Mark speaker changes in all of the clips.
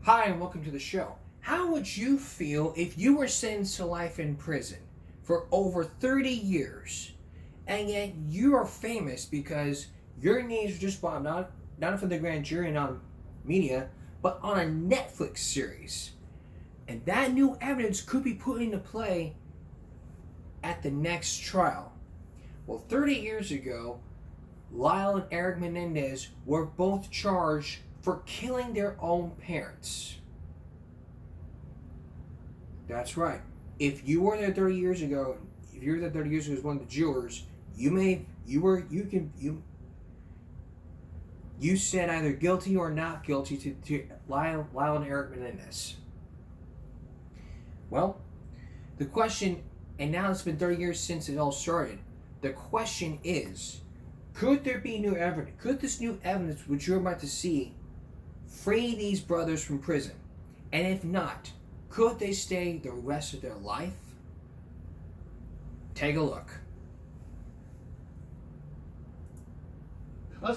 Speaker 1: Hi, and welcome to the show. How would you feel if you were sentenced to life in prison for over 30 years, and yet you are famous because your names were just brought not from the grand jury and on media, but on a Netflix series? And that new evidence could be put into play at the next trial. Well, 30 years ago, Lyle and Eric Menendez were both charged for killing their own parents. That's right. If you were there 30 years ago, if you were there 30 years ago as one of the jurors, you said either guilty or not guilty to Lyle and Eric Menendez. Well, the question, and now it's been 30 years since it all started. The question is, could there be new evidence? Could this new evidence, which you're about to see, free these brothers from prison? And if not, could they stay the rest of their life? Take a look.
Speaker 2: A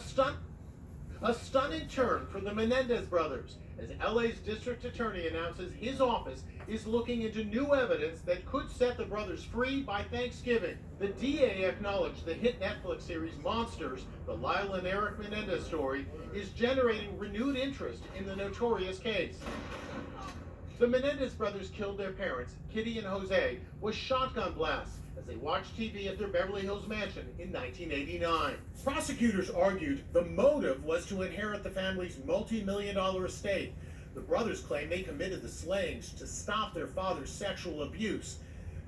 Speaker 2: stunning turn for the Menendez brothers as LA's district attorney announces his office is looking into new evidence that could set the brothers free by Thanksgiving. The DA acknowledged the hit Netflix series Monsters, the Lyle and Eric Menendez story, is generating renewed interest in the notorious case. The Menendez brothers killed their parents, Kitty and Jose, with shotgun blasts as they watched TV at their Beverly Hills mansion in 1989. Prosecutors argued the motive was to inherit the family's multi-million-dollar estate. The brothers claim they committed the slayings to stop their father's sexual abuse.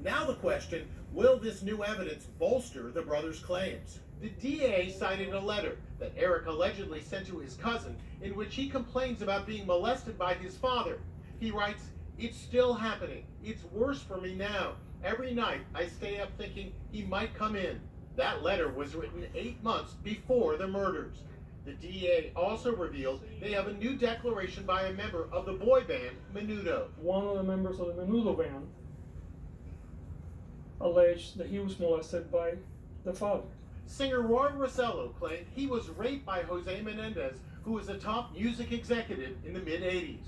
Speaker 2: Now the question, will this new evidence bolster the brothers' claims? The DA cited a letter that Eric allegedly sent to his cousin in which he complains about being molested by his father. He writes, "It's still happening. It's worse for me now. Every night I stay up thinking he might come in." That letter was written 8 months before the murders. The DA also revealed they have a new declaration by a member of the boy band, Menudo.
Speaker 3: One of the members of the Menudo band alleged that he was molested by the father.
Speaker 2: Singer Roy Rossello claimed he was raped by Jose Menendez, who was a top music executive in the mid-'80s.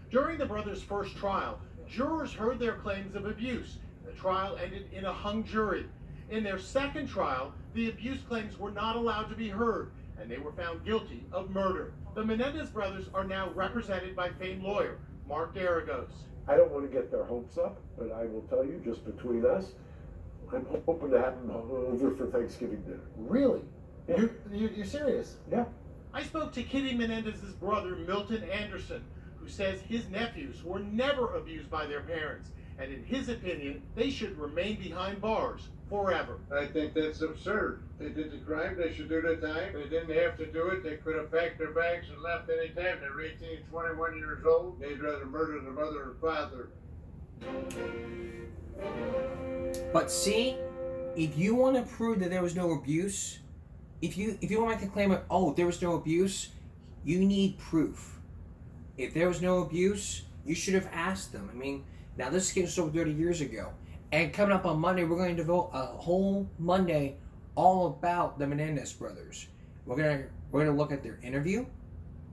Speaker 2: During the brothers' first trial, jurors heard their claims of abuse. The trial ended in a hung jury. In their second trial, the abuse claims were not allowed to be heard, and they were found guilty of murder. The Menendez brothers are now represented by famed lawyer Mark Garagos.
Speaker 4: I don't want to get their hopes up, but I will tell you, just between us, I'm hoping to have them over for Thanksgiving dinner.
Speaker 2: Really?
Speaker 4: Yeah.
Speaker 2: You're serious?
Speaker 4: Yeah.
Speaker 2: I spoke to Kitty Menendez's brother, Milton Anderson, who says his nephews were never abused by their parents, and in his opinion, they should remain behind bars forever.
Speaker 5: I think that's absurd. They did the crime, they should do the time. They didn't have to do it. They could have packed their bags and left any time. They're 18, 21 years old. They'd rather murder their mother and father.
Speaker 1: But see, if you want to prove that there was no abuse, if you want to make the claim of, oh, there was no abuse, you need proof. If there was no abuse, you should have asked them. I mean, now this case was over 30 years ago. And coming up on Monday, we're going to devote a whole Monday all about the Menendez brothers. We're gonna look at their interview,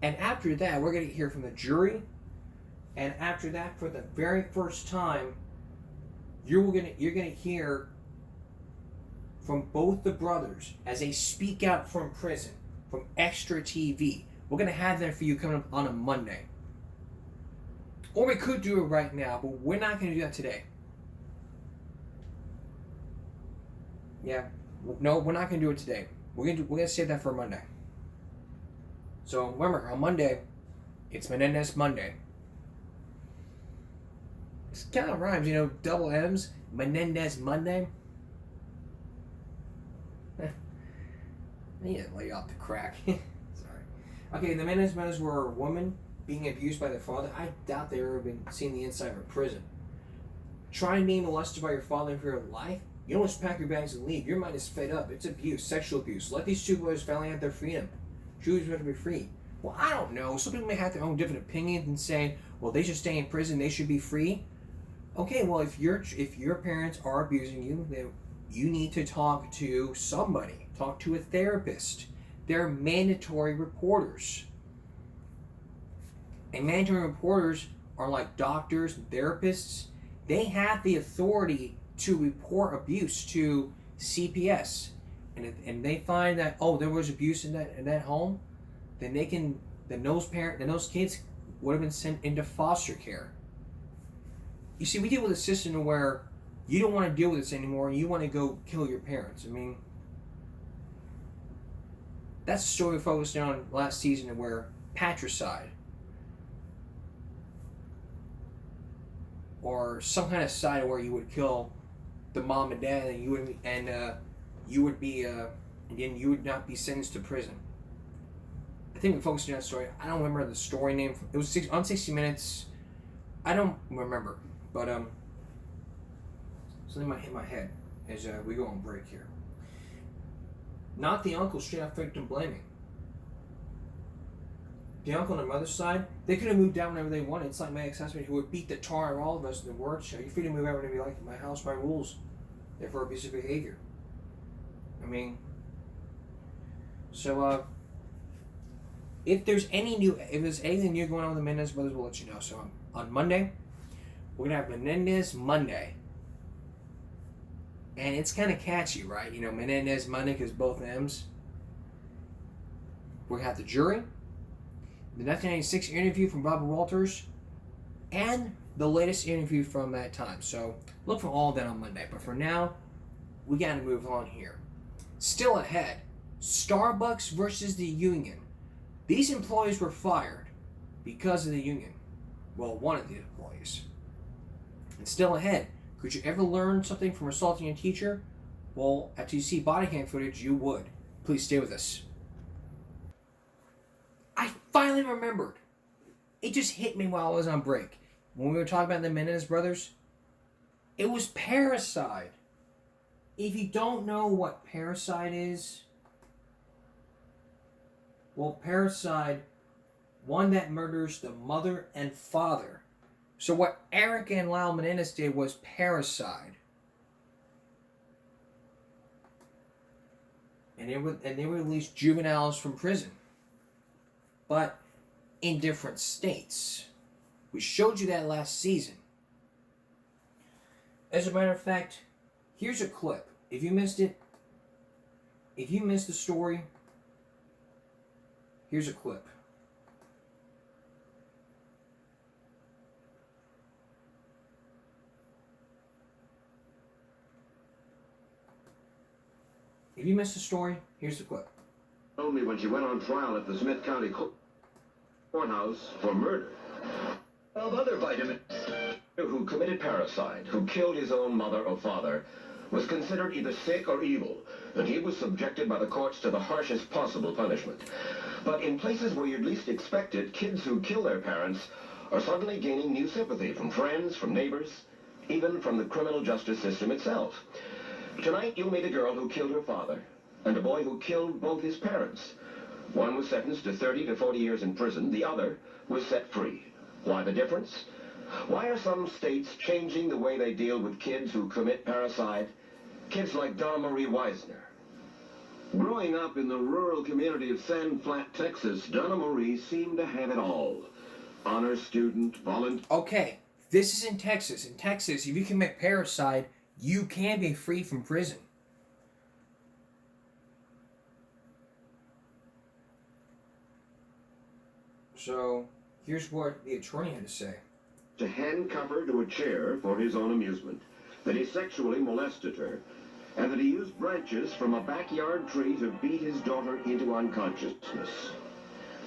Speaker 1: and after that, we're going to hear from the jury. And after that, for the very first time, you're gonna hear from both the brothers as they speak out from prison, from Extra TV. We're gonna have that for you coming up on a Monday. Or we could do it right now, but we're not going to do that today. Yeah, no, we're not going to do it today. We're going to save that for Monday. So remember, on Monday, it's Menendez Monday. It kind of rhymes, double M's, Menendez Monday. I need to lay off the crack. Sorry. Okay, the Menendez were a woman being abused by their father. I doubt they've ever been seen the inside of a prison. Trying being molested by your father for your life? You don't just pack your bags and leave. Your mind is fed up. It's abuse, sexual abuse. Let these two boys finally have their freedom. Jews have to be free. Well, I don't know. Some people may have their own different opinions and say, well, they should stay in prison. They should be free. Okay, well, if your parents are abusing you, then you need to talk to somebody. Talk to a therapist. They're mandatory reporters. And mandatory reporters are like doctors and therapists. They have the authority to report abuse to CPS. And if they find that, oh, there was abuse in that home, then those kids would have been sent into foster care. You see, we deal with a system where you don't want to deal with this anymore and you want to go kill your parents. I mean, that's the story we focused on last season, where patricide or some kind of side where you would kill the mom and dad, and you would not be sentenced to prison. I think we focused on that story. I don't remember the story name. It was on 60 Minutes. I don't remember, but something might hit my head as we go on break here. Not the uncle straight up victim blaming. The uncle on the mother's side, they could have moved out whenever they wanted. It's like my ex-husband who would beat the tar out of all of us in the word show. You're free to move out whenever you like. My house, my rules. Therefore, abusive behavior. I mean, so if there's anything new going on with the Menendez brothers, we'll let you know. So on Monday, we're gonna have Menendez Monday, and it's kind of catchy, right? You know, Menendez Monday because both M's. We're gonna have the jury, the 1996 interview from Barbara Walters, and the latest interview from that time. So look for all of that on Monday. But for now, we got to move on here. Still ahead, Starbucks versus the union. These employees were fired because of the union. Well, one of the employees. And still ahead, could you ever learn something from assaulting a teacher? Well, after you see body cam footage, you would. Please stay with us. I finally remembered. It just hit me while I was on break. When we were talking about the Menendez brothers, it was parricide. If you don't know what parricide is, well, parricide, one that murders the mother and father. So what Eric and Lyle Menendez did was parricide. And they released juveniles from prison. But in different states. We showed you that last season. As a matter of fact, here's a clip. If you missed it, if you missed the story, here's a clip. If you missed the story, here's the clip.
Speaker 6: Only when she went on trial at the Smith County Courthouse for murder of other vitamins. Who committed parricide, who killed his own mother or father, was considered either sick or evil, and he was subjected by the courts to the harshest possible punishment. But in places where you'd least expect it, kids who kill their parents are suddenly gaining new sympathy from friends, from neighbors, even from the criminal justice system itself. Tonight, you'll meet a girl who killed her father, and a boy who killed both his parents. One was sentenced to 30 to 40 years in prison. The other was set free. Why the difference? Why are some states changing the way they deal with kids who commit parricide? Kids like Donna Marie Weisner. Growing up in the rural community of Sand Flat, Texas, Donna Marie seemed to have it all. Honor student, volunteer.
Speaker 1: Okay, this is in Texas. In Texas, if you commit parricide, you can be free from prison. So, here's what the attorney had to say.
Speaker 6: To handcuff her to a chair for his own amusement, that he sexually molested her, and that he used branches from a backyard tree to beat his daughter into unconsciousness.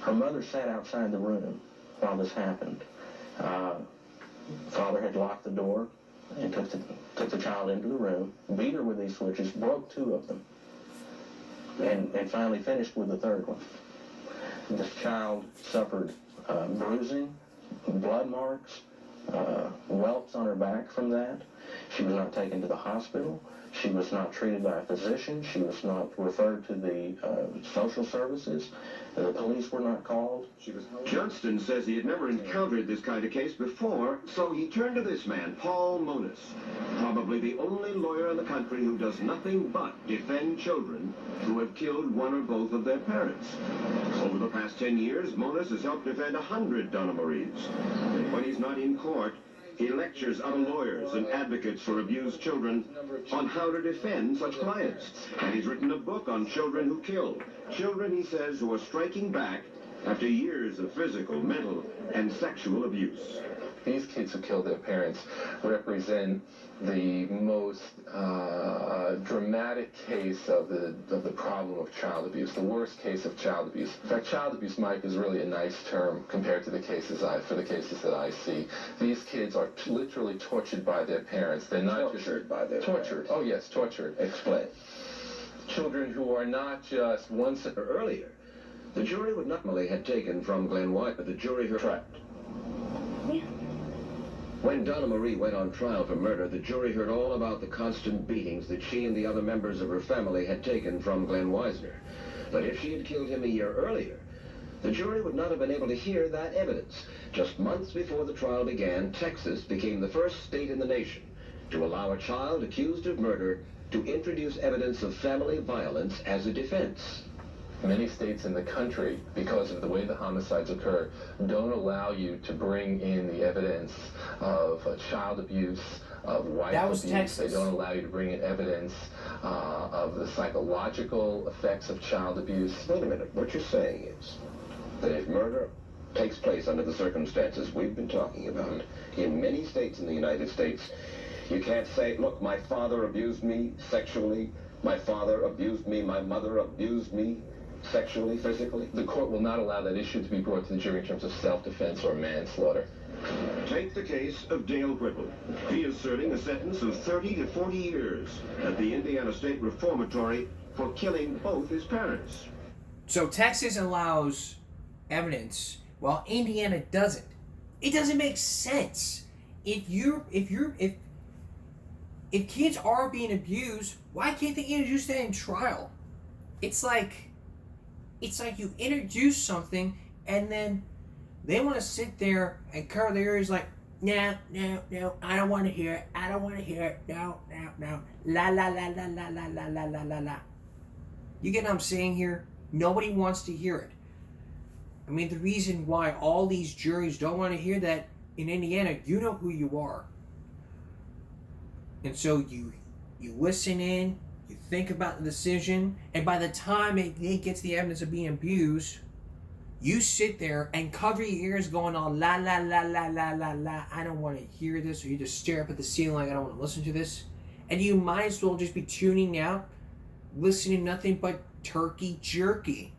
Speaker 7: Her mother sat outside the room while this happened. Father had locked the door and took the child into the room, beat her with these switches, broke two of them, and finally finished with the third one. This child suffered bruising, blood marks, whelps on her back from that. She was not taken to the hospital. She was not treated by a physician. She was not referred to the social services. The police were not called.
Speaker 6: Johnston says he had never encountered this kind of case before, so he turned to this man, Paul Monis, probably the only lawyer in the country who does nothing but defend children who have killed one or both of their parents. Over the past 10 years, Monis has helped defend 100 Donna Maries. And when he's not in court, he lectures other lawyers and advocates for abused children on how to defend such clients. And he's written a book on children who kill. Children, he says, who are striking back after years of physical, mental, and sexual abuse.
Speaker 8: These kids who killed their parents represent the most dramatic case of the problem of child abuse, the worst case of child abuse. In fact, child abuse, Mike, is really a nice term compared to the cases that I see. These kids are literally tortured by their parents. They're not
Speaker 6: Tortured by their
Speaker 8: tortured.
Speaker 6: parents.
Speaker 8: Oh yes, tortured.
Speaker 6: Explain.
Speaker 8: Children who are not just once
Speaker 6: Earlier, the jury would not only had taken from Glenn White, but the jury heard trapped. When Donna Marie went on trial for murder, the jury heard all about the constant beatings that she and the other members of her family had taken from Glenn Weisner. But if she had killed him a year earlier, the jury would not have been able to hear that evidence. Just months before the trial began, Texas became the first state in the nation to allow a child accused of murder to introduce evidence of family violence as a defense.
Speaker 8: Many states in the country, because of the way the homicides occur, don't allow you to bring in the evidence of child abuse, of wife
Speaker 1: That was
Speaker 8: abuse.
Speaker 1: Texas.
Speaker 8: They don't allow you to bring in evidence of the psychological effects of child abuse.
Speaker 6: Wait a minute, what you're saying is that if murder takes place under the circumstances we've been talking about, in many states in the United States, you can't say, look, my father abused me sexually, my father abused me, my mother abused me sexually, physically.
Speaker 8: The court will not allow that issue to be brought to the jury in terms of self-defense or manslaughter.
Speaker 6: Take the case of Dale Whipple. He is serving a sentence of 30 to 40 years at the Indiana State Reformatory for killing both his parents.
Speaker 1: So Texas allows evidence while Indiana doesn't. It doesn't make sense. If kids are being abused, why can't they introduce that in trial? It's like you introduce something and then they want to sit there and cover their ears like, no, I don't want to hear it. I don't want to hear it. No. La la la la la la la la la la la. You get what I'm saying here? Nobody wants to hear it. I mean, the reason why all these juries don't want to hear that in Indiana, you know who you are. And so you listen in, you think about the decision, and by the time it gets the evidence of being abused, you sit there and cover your ears going on la la la la la la la. I don't want to hear this, or you just stare up at the ceiling like I don't want to listen to this. And you might as well just be tuning out, listening to nothing but turkey jerky.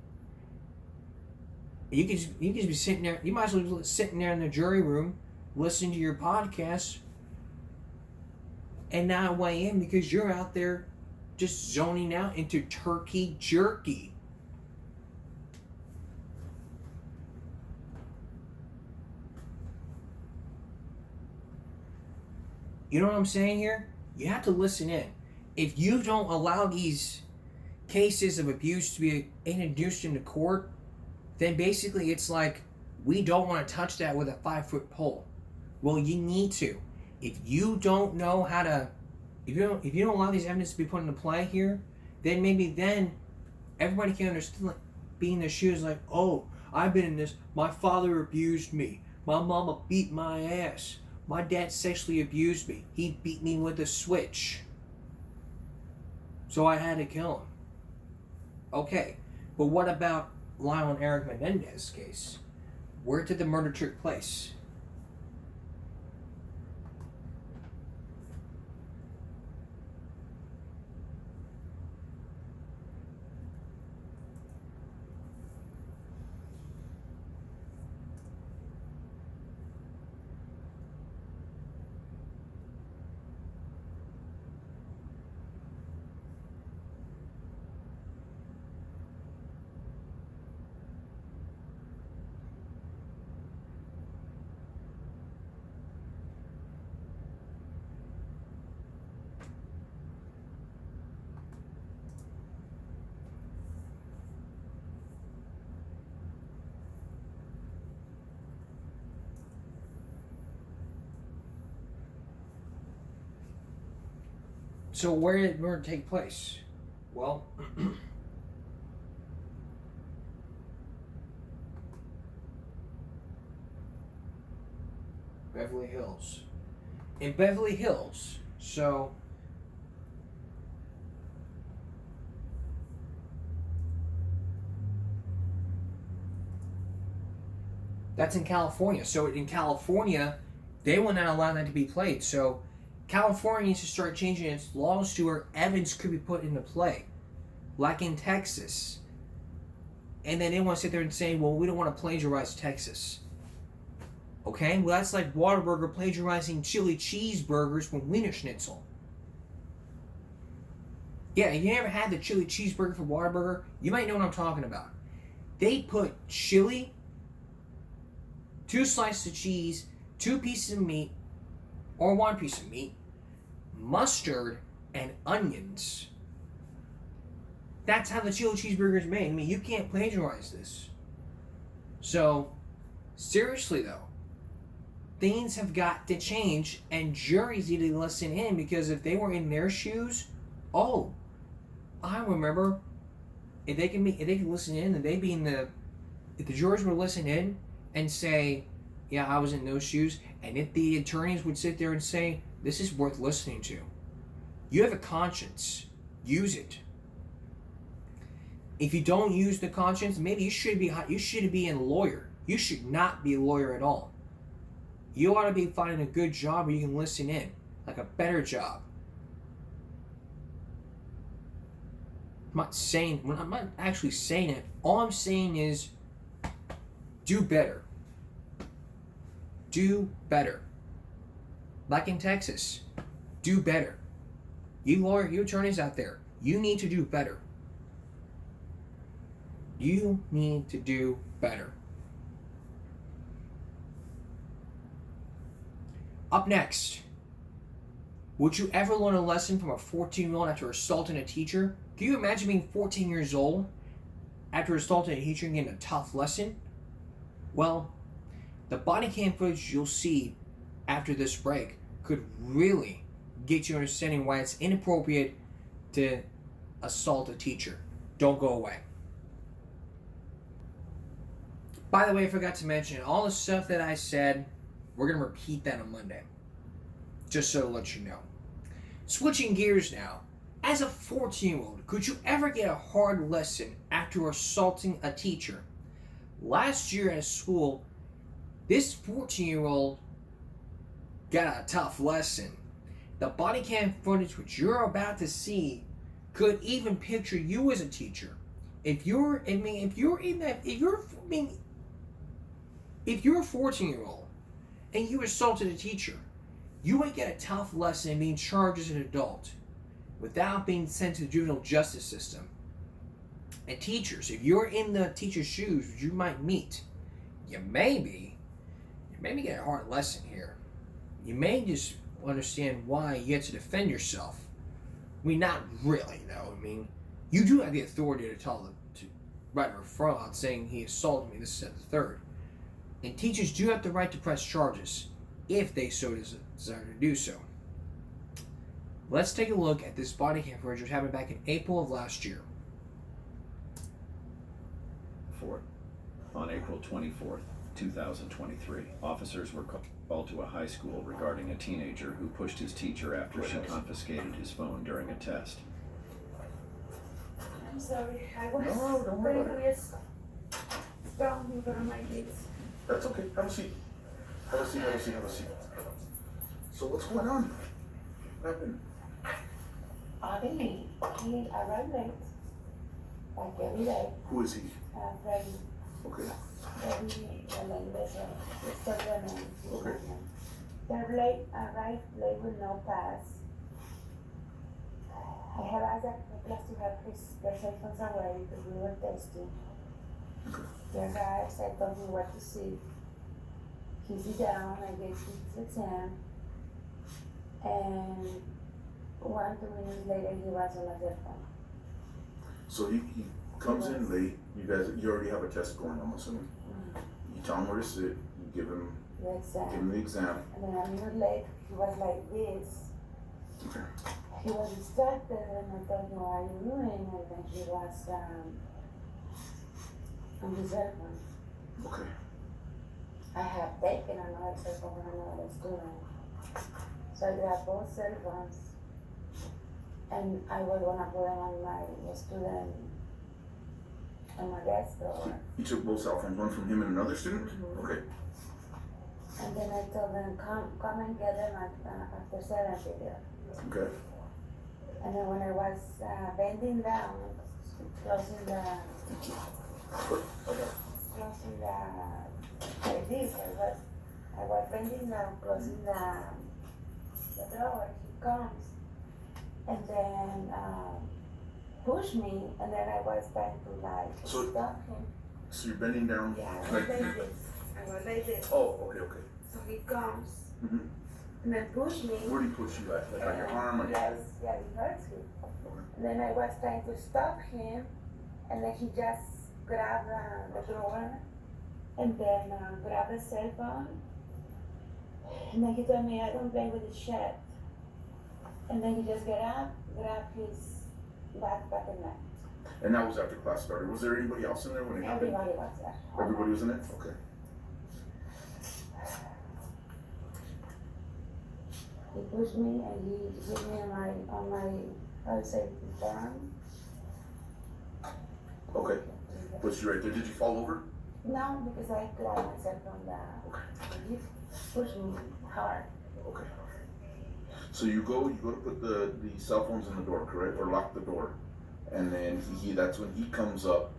Speaker 1: You can just be sitting there. You might as well be sitting there in the jury room, listening to your podcast, and not weigh in because you're out there just zoning out into turkey jerky. You know what I'm saying here? You have to listen in. If you don't allow these cases of abuse to be introduced into court, then basically it's like, we don't want to touch that with a 5-foot pole. Well, you need to. If you don't know how to, if you don't allow these evidence to be put into play here, then maybe everybody can understand, like, be in their shoes like, oh, I've been in this, my father abused me, my mama beat my ass, my dad sexually abused me, he beat me with a switch, so I had to kill him. Okay, but what about Lionel and Eric Menendez's case? Where did the murder take place? So where did murder take place? Well, Beverly Hills. In Beverly Hills, so that's in California. So in California, they will not allow that to be played. So California needs to start changing its laws to where evidence could be put into play, like in Texas. And then they want to sit there and say, well, we don't want to plagiarize Texas. Okay, well that's like Whataburger plagiarizing chili cheeseburgers from Wiener Schnitzel. Yeah, you ever had the chili cheeseburger from Whataburger? You might know what I'm talking about. They put chili, 2 slices of cheese, 2 pieces of meat, or 1 piece of meat, mustard, and onions. That's how the chili cheeseburger is made. I mean, you can't plagiarize this. So, seriously though, things have got to change, and juries need to listen in, because if they were in their shoes, oh, I remember, if they can listen in, and if the jurors would listen in and say, yeah, I was in those shoes, and if the attorneys would sit there and say, this is worth listening to. You have a conscience. Use it. If you don't use the conscience, maybe you should be a lawyer. You should not be a lawyer at all. You ought to be finding a good job where you can listen in, like a better job. I'm not actually saying it. All I'm saying is, do better. Do better. Like in Texas, do better. You attorneys out there, you need to do better. You need to do better. Up next, would you ever learn a lesson from a 14-year-old after assaulting a teacher? Can you imagine being 14 years old after assaulting a teacher and getting a tough lesson? Well, the body cam footage you'll see after this break could really get you understanding why it's inappropriate to assault a teacher. Don't go away. By the way, I forgot to mention, all the stuff that I said, we're going to repeat that on Monday. Just so to let you know. Switching gears now. As a 14-year-old, could you ever get a hard lesson after assaulting a teacher? Last year at school, this 14-year-old got a tough lesson. The body cam footage which you're about to see could even picture you as a teacher. If you're a 14-year-old and you assaulted a teacher, you might get a tough lesson in being charged as an adult without being sent to the juvenile justice system. And teachers, if you're in the teacher's shoes, you might meet. You maybe get a hard lesson here. You may just understand why you get to defend yourself. I mean, not really, though. I mean, you do have the authority to tell them to write a referral out saying he assaulted me, this, that, the third. And teachers do have the right to press charges if they so desire to do so. Let's take a look at this body cam footage which happened back in April of last year.
Speaker 9: On April 24th, 2023, officers were called to a high school regarding a teenager who pushed his teacher after she confiscated his phone during a test.
Speaker 10: I'm sorry, I was
Speaker 4: don't worry about it.
Speaker 10: down over my kids.
Speaker 4: That's okay. Have a seat. Have a seat. So what's going on? What happened?
Speaker 10: He arrived late, like every day.
Speaker 4: Who is he?
Speaker 10: Freddy.
Speaker 4: Okay.
Speaker 10: Freddy,
Speaker 4: Okay.
Speaker 10: They're arrived late with no pass. I have asked the class to have their cell phones away because we were testing.
Speaker 4: Okay.
Speaker 10: Their guys, I told me what to see. He sit down, I gave him his exam, and 1-2 minutes later he was on their phone.
Speaker 11: So he comes in late. You already have a test going, I'm assuming. You tell him where to sit. You give him
Speaker 10: The exam.
Speaker 11: the exam.
Speaker 10: And then a minute late, he was like this.
Speaker 11: Okay.
Speaker 10: He was distracted and I told him, what are you doing? And then he was on his cell phone.
Speaker 11: Okay.
Speaker 10: I have taken another cell phone from another student. So I grabbed both cell phones and I was gonna put them on my student, on my desk drawer.
Speaker 11: You took both cell phones, one from him and another student? Okay.
Speaker 10: And then I told them, come and get them after 7 period.
Speaker 11: Okay.
Speaker 10: And then when I was bending down, closing the, like this, I was bending down, closing the drawer, he comes, and then pushed me, and then I was trying to like stop him.
Speaker 11: So you're bending down?
Speaker 10: Yeah, I was like this. I was like this.
Speaker 11: Oh, okay.
Speaker 10: So he comes,
Speaker 11: Mm-hmm.
Speaker 10: and then pushed me.
Speaker 11: Where do you push you at? Like on your arm?
Speaker 10: Yes, yeah, it hurts me. And then I was trying to stop him, and then he just grabbed the drawer, and then grabbed the cell phone, and then he told me, I don't play with the shit. And then he just got up, grabbed his backpack and left.
Speaker 11: And that was after class started. Was there anybody else in there when it happened?
Speaker 10: Everybody was there.
Speaker 11: Everybody was in it? Okay.
Speaker 10: He pushed me and he hit me on my, I would say, arm.
Speaker 11: Okay. Pushed you right there. Did you fall over?
Speaker 10: No, because I grabbed myself from the, he pushed me hard.
Speaker 11: Okay. So you go to put the cell phones in the door, correct? Or lock the door. And then that's when he comes up.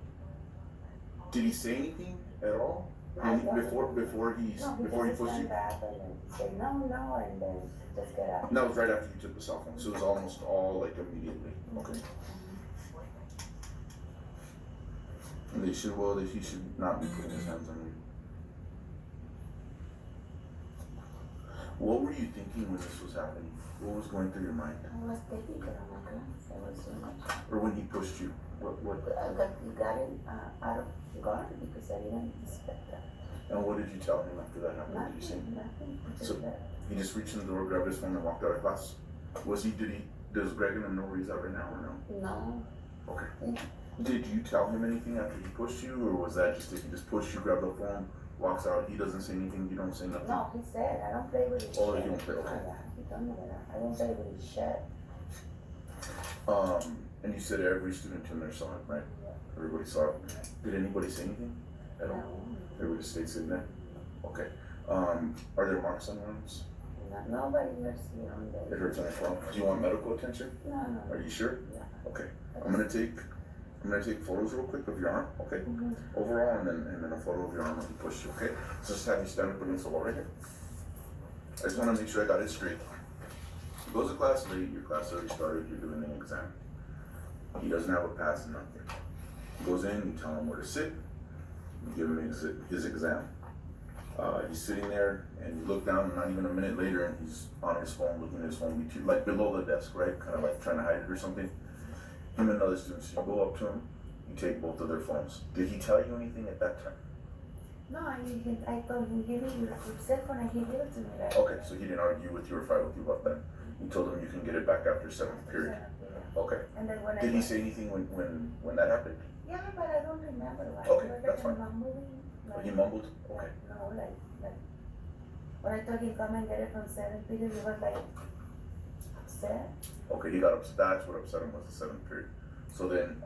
Speaker 11: Did he say anything at all? Before he pushed you?
Speaker 10: Back and then say no, and then just get up.
Speaker 11: And that was right after you took the cell phone, so it was almost all like immediately. Okay. And he should not be putting his hands on you. What were you thinking when this was happening? What was going through your mind?
Speaker 10: I was taking it on my class. I was so much.
Speaker 11: Or when he pushed you? What?
Speaker 10: I got it out of guard because I didn't expect that.
Speaker 11: And what did you tell him after that happened? What did you say?
Speaker 10: Nothing.
Speaker 11: So he just reached in the door, grabbed his phone, and walked out of class. Does Greg and him know where he's at right now or no?
Speaker 10: No.
Speaker 11: Okay.
Speaker 10: Yeah.
Speaker 11: Did you tell him anything after he pushed you, or was that just he just pushed you, grabbed the phone, walks out, he doesn't say anything, you don't say nothing?
Speaker 10: No, he said, I don't play with his
Speaker 11: Oh,
Speaker 10: shit.
Speaker 11: you don't play, okay.
Speaker 10: Yeah, he told me that. I don't play with his shit.
Speaker 11: And you said every student in there saw it, right? Everybody saw it. Did anybody say anything at all? Everybody stayed sitting there? Okay. Are there marks on your arms?
Speaker 10: No, nobody hurts me on the...
Speaker 11: It hurts on your arm. Do you want medical attention?
Speaker 10: No.
Speaker 11: Are you sure?
Speaker 10: Yeah.
Speaker 11: Okay. I'm gonna take photos real quick of your arm, okay? Overall, and then a photo of your arm when you push you, okay? So just have you stand up against the wall right here. I just wanna make sure I got it straight. He goes to class late, your class already started, you're doing an exam. He doesn't have a pass, nothing. He goes in, you tell him where to sit, you give him his exam. He's sitting there, and you look down, not even a minute later, and he's on his phone, looking at his phone, like below the desk, right? Kind of like trying to hide it or something. Him and other students, you go up to him, you take both of their phones. Did he tell you anything at that time?
Speaker 10: No, I told him, give me your cell phone, and he gave it to me. Right?
Speaker 11: Okay, so he didn't argue with you or fight with you about that. You told him you can get it back after 7th period. Okay.
Speaker 10: And then when
Speaker 11: Did he say anything when that happened?
Speaker 10: Yeah, but I don't remember. Like,
Speaker 11: Okay,
Speaker 10: it was
Speaker 11: that's
Speaker 10: like
Speaker 11: fine.
Speaker 10: Mumbling,
Speaker 11: He mumbled? Okay.
Speaker 10: No, like when I told him come and get it from 7th period, he was like upset.
Speaker 11: Okay, he got upset. That's what upset him was the 7th period. So then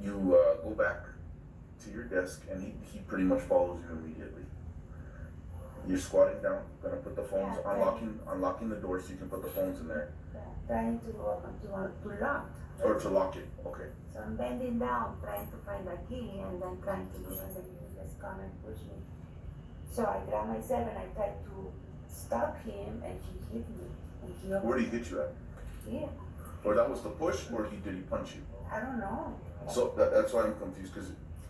Speaker 11: you go back to your desk, and he pretty much follows you immediately. You're squatting down, gonna put the phones, unlocking the door so you can put the phones in there.
Speaker 10: Trying to lock.
Speaker 11: Or to lock it, okay.
Speaker 10: So I'm bending down, trying to find a key, and then trying to do it, and then he just come and push me. So I grabbed myself and I tried to stop him, and he hit me. And
Speaker 11: Where did he hit you at?
Speaker 10: Here.
Speaker 11: Or that was the push, or did he punch you?
Speaker 10: I don't know.
Speaker 11: So that's why I'm confused, because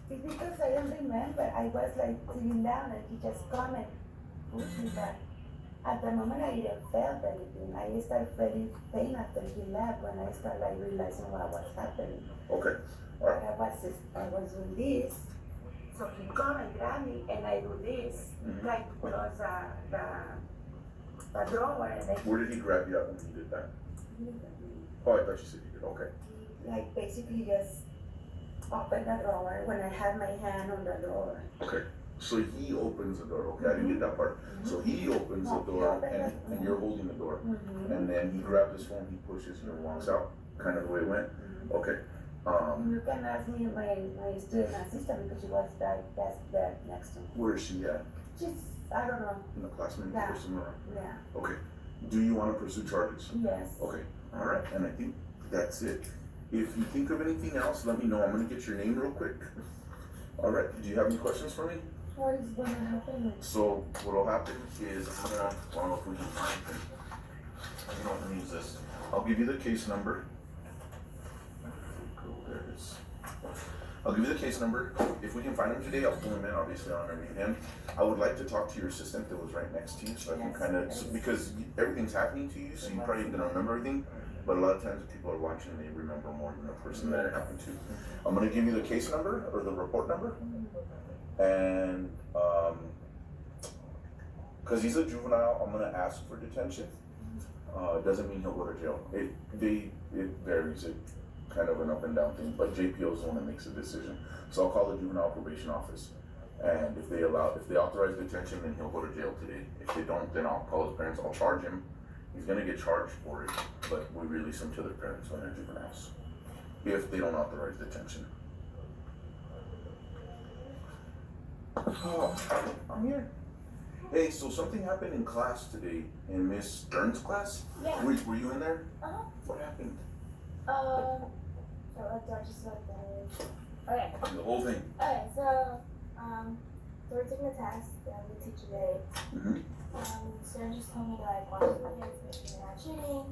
Speaker 10: It's because I don't remember. I was like sitting down and he just come and pushed me back. At the moment I didn't feel anything. I started feeling pain after he left when I started like realizing what was happening.
Speaker 11: Okay.
Speaker 10: But I was doing this. So he come and grab me and I do this, trying to close the drawer, and then
Speaker 11: Where did he grab you at when he did that? Oh, I thought you said you did. Okay.
Speaker 10: Like basically just open the drawer when I have my hand on the drawer.
Speaker 11: Okay. So he opens the door. Okay, I didn't get that part. So he opens the door, and you're holding the door, and then he grabs his phone, he pushes, and walks out. Kind of the way it went. Okay.
Speaker 10: You can ask me my student assistant because she was right there next to me.
Speaker 11: Where is she at?
Speaker 10: She's, I don't know.
Speaker 11: In the classroom
Speaker 10: Yeah.
Speaker 11: or somewhere?
Speaker 10: Yeah.
Speaker 11: Okay. Do you want to pursue charges?
Speaker 10: Yes.
Speaker 11: Okay. All right. And I think that's it. If you think of anything else, let me know. I'm going to get your name real quick. All right. Do you have any questions for me?
Speaker 10: What is going to happen?
Speaker 11: So what'll happen is I'm gonna, well, if we can find it, you know, let me use this. I'll give you the case number. There it is. I'll give you the case number. If we can find him today, I'll pull him in. Obviously, I'll interview him. I would like to talk to your assistant that was right next to you, so I can kind of, because everything's happening to you, so you probably ain't gonna remember everything. But a lot of times, if people are watching, they remember more than the person that it happened to. I'm gonna give you the case number or the report number. And because he's a juvenile, I'm gonna ask for detention. Doesn't mean he'll go to jail. It varies. It kind of an up and down thing. But JPO is the one that makes the decision. So I'll call the juvenile probation office, and if they authorize detention, then he'll go to jail today. If they don't, then I'll call his parents. I'll charge him. He's gonna get charged for it, but we release him to their parents when they're juveniles. If they don't authorize detention. Oh, I'm here. Hey, so something happened in class today, in Miss Stern's class?
Speaker 10: Yeah.
Speaker 11: Were you in there?
Speaker 10: Uh-huh.
Speaker 11: What happened?
Speaker 10: So do I just like okay.
Speaker 11: The whole thing.
Speaker 10: Okay, so we're taking the test and the teacher did. Sarah just told me to like watch the videos, make sure they're not cheating.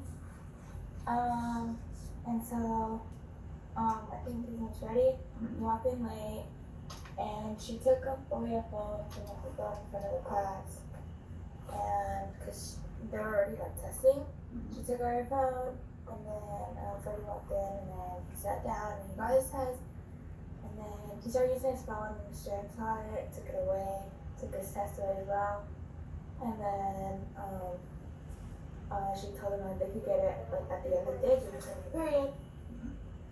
Speaker 10: And so I think he was ready. He walked in late. And she took away her phone and left the door in front of the class. And because they were already like testing, she took away her phone. And then Freddie walked in and then he sat down and he got his test. And then he started using his phone and Stern saw it, took it away, took his test away as well. And then she told him that they could get it like at the end of the day during the period.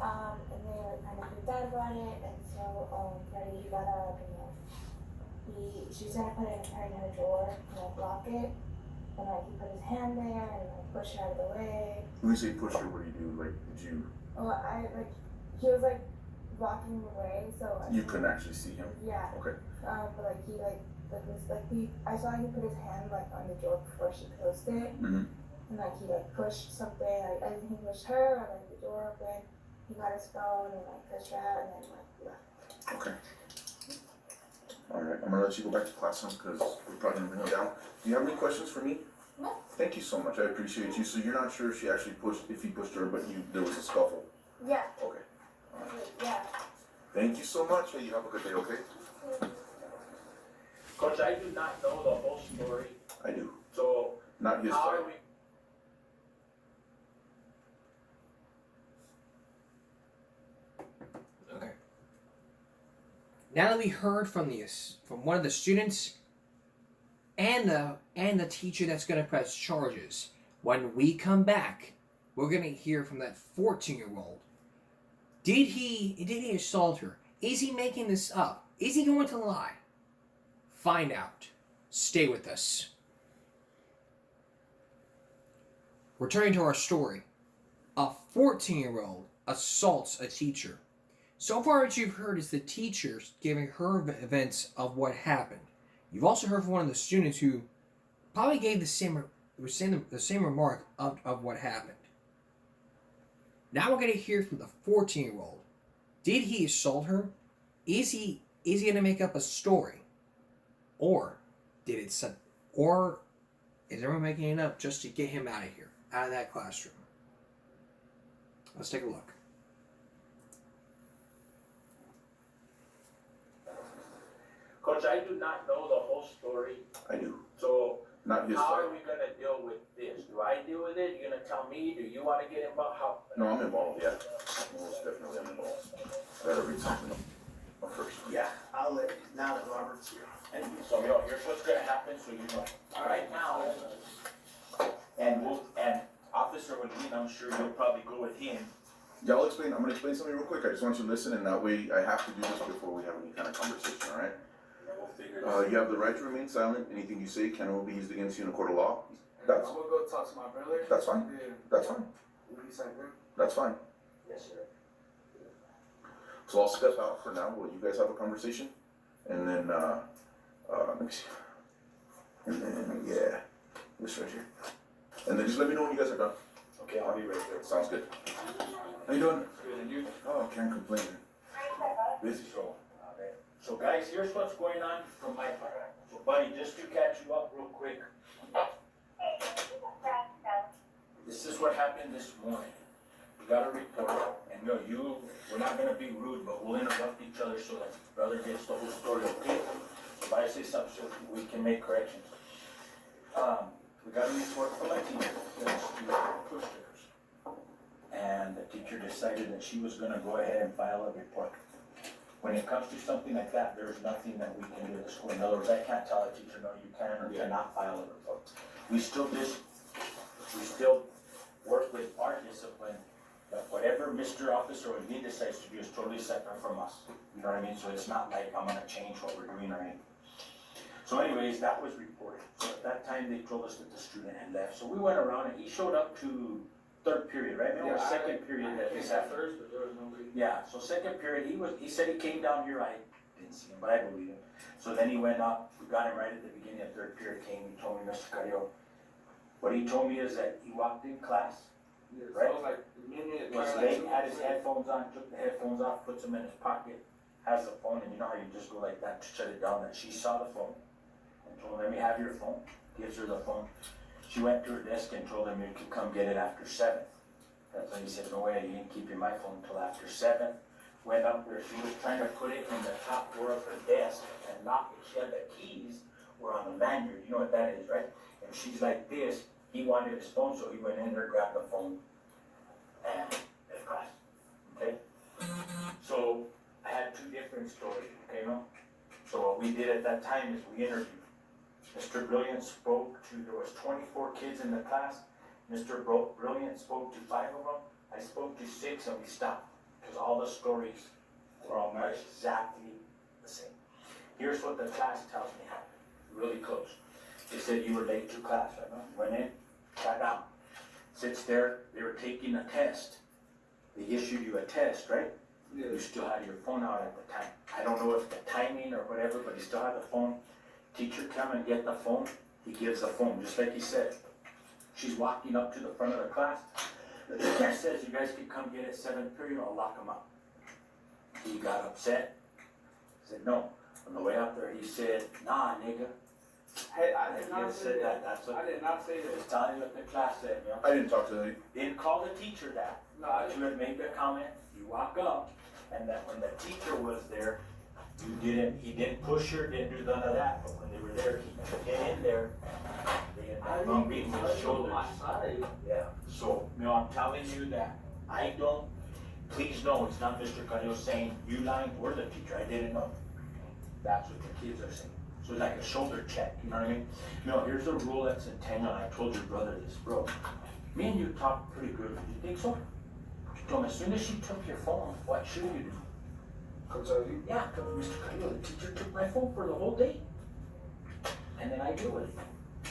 Speaker 10: And they like kind of freaked out about it, and so Freddie he got up and she was gonna put it in her drawer and like lock it, and like he put his hand there and like push it out of the way.
Speaker 11: When you say push it, what do you do? Like, did you?
Speaker 10: Well, he was like walking away, so
Speaker 11: You couldn't actually see him.
Speaker 10: Yeah.
Speaker 11: Okay.
Speaker 10: But like he I saw he put his hand like on the drawer before she closed it, and like he like pushed something. Like I think he pushed her, or like the door opened. He got his phone and like pushed her out and then like left.
Speaker 11: Okay. All right, I'm gonna let you go back to class now because we're probably gonna bring him down. Do you have any questions for me?
Speaker 10: No.
Speaker 11: Thank you so much. I appreciate you. So you're not sure if he pushed her, but there was a scuffle.
Speaker 10: Yeah.
Speaker 11: Okay. All right.
Speaker 10: Yeah.
Speaker 11: Thank you so much. Hey, you have a good day. Okay.
Speaker 7: Coach, I do not know the whole story.
Speaker 11: I do.
Speaker 7: So
Speaker 11: Not his
Speaker 7: how
Speaker 11: side.
Speaker 7: are we?
Speaker 1: Okay. Now that we heard from one of the students and the teacher that's going to press charges, when we come back, we're going to hear from that 14-year-old. Did he assault her? Is he making this up? Is he going to lie? Find out. Stay with us. Returning to our story. A 14-year-old assaults a teacher. So far, what you've heard is the teacher giving her events of what happened. You've also heard from one of the students who probably gave the same remark of what happened. Now we're going to hear from the 14-year-old. Did he assault her? Is he going to make up a story? Or is everyone making it up just to get him out of here, out of that classroom? Let's take a look.
Speaker 7: Coach, I do not know the whole story.
Speaker 11: I do.
Speaker 7: So
Speaker 11: Not his
Speaker 7: how
Speaker 11: side.
Speaker 7: are we gonna deal with this? Do I deal with it? You gonna tell me? Do you want to get involved? How?
Speaker 11: No, I'm involved. Yeah. Most definitely I'm involved. Gotta read something first.
Speaker 12: Yeah, I'll let you, now that Robert's here.
Speaker 7: And so here's what's gonna happen. So you know, right now, and Officer Molina
Speaker 13: I'm sure you'll probably go with him.
Speaker 11: Yeah, I'm gonna explain something real quick. I just want you to listen, and that way I have to do this before we have any kind of conversation, all right?
Speaker 13: And then we'll figure this
Speaker 11: You have the right to remain silent. Anything you say can be used against you in a court of law. That's,
Speaker 12: I'm gonna go talk to my brother.
Speaker 11: that's fine. That's fine. That's fine.
Speaker 13: Yes, sir.
Speaker 11: So I'll step out for now while you guys have a conversation, and then, let me see. And then, yeah, this right here. And then just let me know when you guys are done.
Speaker 13: Okay, I'll be right there.
Speaker 11: Sounds good. How you doing?
Speaker 13: Good, and you?
Speaker 11: Oh, can't complain. Busy.
Speaker 13: So guys, here's what's going on from my part. So buddy, just to catch you up real quick. This is what happened this morning. We got a report, and we're not gonna be rude, but we'll interrupt each other so that brother gets the whole story, okay? If I say something, so we can make corrections. We got a report from a teacher that student pushed hers. And the teacher decided that she was gonna go ahead and file a report. When it comes to something like that, there's nothing that we can do at the school. In other words, I can't tell a teacher, no, you can or cannot file a report. We still work with our discipline, but whatever Mr. Officer or he decides to do is totally separate from us. You know what I mean? So it's not like I'm gonna change what we're doing or anything. So anyways, that was reported. So at that time, they told us that the student had left. So we went around and he showed up to third period, right? Remember second period that this happened?
Speaker 12: First, but there was nobody.
Speaker 13: Yeah, so second period, he said he came down here, I didn't see him, but I believe him. So then he went up, we got him right at the beginning of third period, came, he told me, Mr. Carrillo, what he told me is that he walked in class, right?
Speaker 12: So like a minute.
Speaker 13: Was late, had his headphones on, took the headphones off, puts them in his pocket, has the phone, and you know how you just go like that to shut it down, that she saw the phone. And told him, let me have your phone, gives her the phone. She went to her desk and told him you could come get it after 7. That's when he said, no way, you didn't keep your my phone until after 7. Went up there, she was trying to put it in the top drawer of her desk and lock it. She had the keys were on the lanyard, you know what that is, right? And she's like this, he wanted his phone, so he went in there, grabbed the phone, and left class, okay? So, I had 2 different stories, okay, no? So what we did at that time is we interviewed. Mr. Brilliant spoke to, there was 24 kids in the class. Mr. Brilliant spoke to 5 of them. I spoke to 6 and we stopped. Because all the stories were all exactly the same. Here's what the class tells me happened. Really close. They said you were late to class, right? Went in, sat down. Sits there, they were taking a test. They issued you a test, right? Yeah. You still had your phone out at the time. I don't know if the timing or whatever, but you still had the phone. Teacher come and get the phone. He gives the phone, just like he said. She's walking up to the front of the class. The teacher says, you guys can come get it 7th period, I'll lock them up. He got upset. Said, no. On the way up there, he said, nah, nigga.
Speaker 12: Hey, I did not say that.
Speaker 13: That's what
Speaker 12: I did not say that.
Speaker 13: Just telling you what the class said, you know?
Speaker 11: I didn't talk to them.
Speaker 13: Didn't call the teacher that.
Speaker 12: No,
Speaker 13: But you had made the comment, you walk up, and that when the teacher was there, he didn't push her, didn't do none of that, but when they were there, he took it in there. They had no beating his shoulders. Yeah, so, you know, I'm telling you that please know, it's not Mr. Carrillo saying, you lying, or the teacher, I didn't know. That's what the kids are saying. So it's like a shoulder check, you know what I mean? No, here's a rule that's in Tango, and I told your brother this, bro. Me and you talk pretty good, you think so? She told me, as soon as she took your phone, what should you do?
Speaker 12: Come tell you?
Speaker 13: Yeah, Mr. Carrillo, the teacher took my phone for the whole day. And then I deal with it.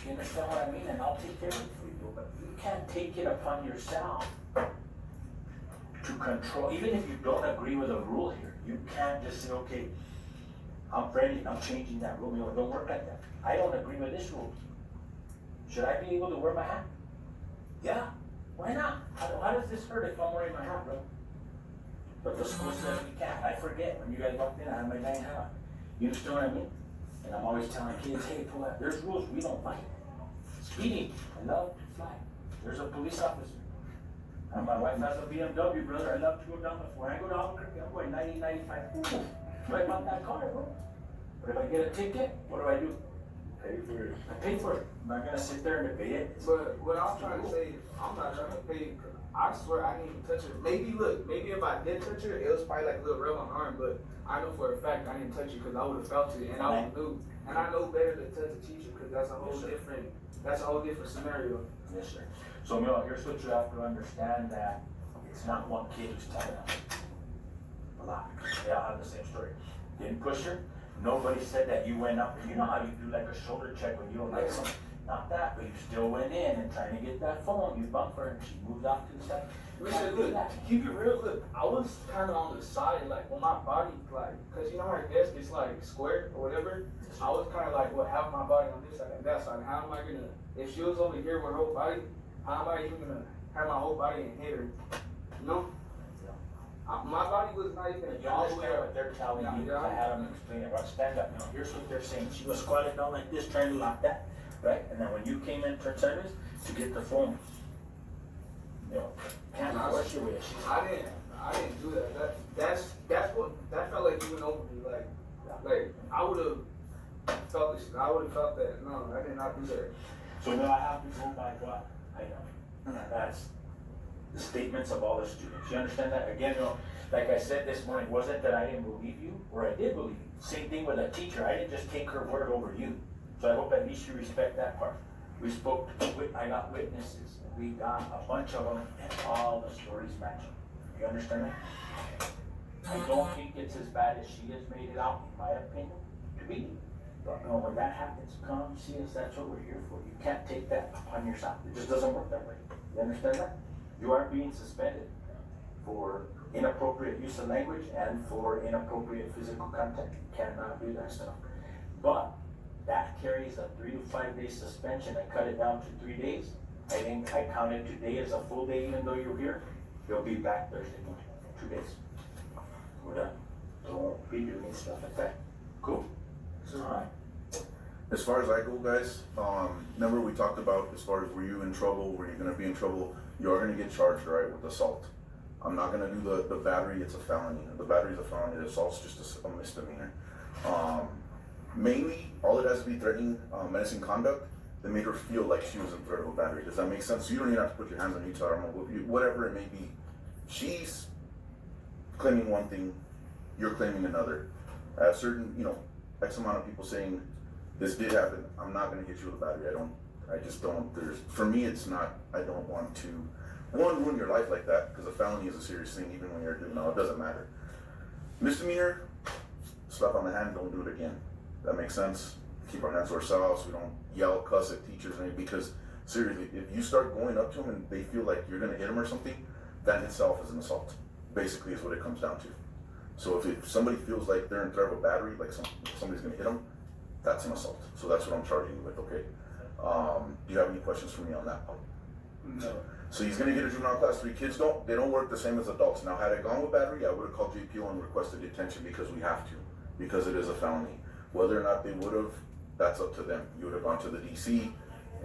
Speaker 13: You understand what I mean? And I'll take care of it for you, but you can't take it upon yourself to control, even if you don't agree with a rule here, you can't just say, okay, I'm friendly, I'm changing that rule. You know, it don't work like that. I don't agree with this rule. Should I be able to wear my hat? Yeah, why not? How does this hurt if I'm wearing my hat, bro? But the school says we can't. I forget when you guys walked in, I had my dang hat on. You understand what I mean? And I'm always telling kids, hey, pull out. There's rules we don't like. Speeding, I love to fly. There's a police officer. And my wife has a BMW, brother. I love to go down the, when I go to Albuquerque, I'm going 90, 95. Right about that car, bro. But if I get a ticket, what do? Pay for it. I pay for it. I'm not gonna sit there and debate it.
Speaker 12: But what I'm trying to say is, I'm not trying to pay. I swear I didn't even touch her. Maybe if I did touch her, it was probably like a little rub on my arm. But I know for a fact I didn't touch her because I would have felt it, and I knew. And I know better to touch a teacher because that's a whole different. That's a whole different scenario.
Speaker 13: Yes, sir. So, Mil, here's what you have to understand, that it's not one kid who's telling us. A lot. They all have the same story. Didn't push her. Nobody said that you went up. You know how you do like a shoulder check when you don't like something. Not that, but you still went in and trying to get that phone. You bumped her and she moved off to the side.
Speaker 12: Listen, look, to keep it real, look, I was kind of on the side, like, when my body, like, because you know how our desk is, like, square or whatever? I was kind of like, well, half my body on this side and that side. How am I going to, if she was over here with her whole body, how am I even going to have my whole body and hit her? You know? My body was not even
Speaker 13: all the way up. What they're telling you,
Speaker 12: yeah.
Speaker 13: I had them explain it. Right, stand up. Now, here's what they're saying. She was squatted down like this, trying to lock that, right? And then when you came in, turn sideways to get the phone, you know, can't force your way.
Speaker 12: I didn't do that. That felt like you went over me. Like I would have felt this. I would have felt that. No, I did not do that.
Speaker 13: So now I have to go by what I know. That's the statements of all the students. You understand that? Again, you know, like I said this morning, wasn't that I didn't believe you, or I did believe you. Same thing with a teacher. I didn't just take her word over you. So I hope at least you respect that part. We spoke, I got witnesses. We got a bunch of them, and all the stories matching. You understand that? I don't think it's as bad as she has made it out, in my opinion, to be. But you know, when that happens, come see us. That's what we're here for. You can't take that upon yourself. It just doesn't work that way. You understand that? You are being suspended for inappropriate use of language and for inappropriate physical contact. You cannot do that stuff. But that carries a 3 to 5 day suspension. I cut it down to 3 days. I think I counted today as a full day, even though you're here. You'll be back Thursday morning. 2 days. We're done. Don't be doing stuff like that. Cool? Alright.
Speaker 11: As far as I go, guys, remember we talked about as far as were you in trouble, were you going to be in trouble, you are going to get charged, right, with assault. I'm not going to do the battery, it's a felony. The battery is a felony, the assault's just a misdemeanor. Mainly, all it has to be threatening menacing conduct that made her feel like she was in threat of a battery. Does that make sense? So you don't even have to put your hands on each other, whatever it may be. She's claiming one thing, you're claiming another. Certain, you know, X amount of people saying, this did happen, I'm not going to hit you with a battery. I just don't, for me it's not, I don't want to, one, ruin your life like that, because a felony is a serious thing, even when you're doing, no, it doesn't matter. Misdemeanor, slap on the hand, don't do it again. That makes sense? Keep our hands to ourselves, we don't yell, cuss at teachers, or anything, because seriously, if you start going up to them and they feel like you're going to hit them or something, that in itself is an assault, basically is what it comes down to. So if somebody feels like they're in threat of a battery, like somebody's going to hit them, that's an assault. So that's what I'm charging you with, okay? Do you have any questions for me on that?
Speaker 12: No.
Speaker 11: So he's gonna get a juvenile class 3. Kids they don't work the same as adults. Now, had I gone with battery, I would have called JPO and requested detention because we have to, because it is a felony. Whether or not they would have, that's up to them. You would have gone to the DC,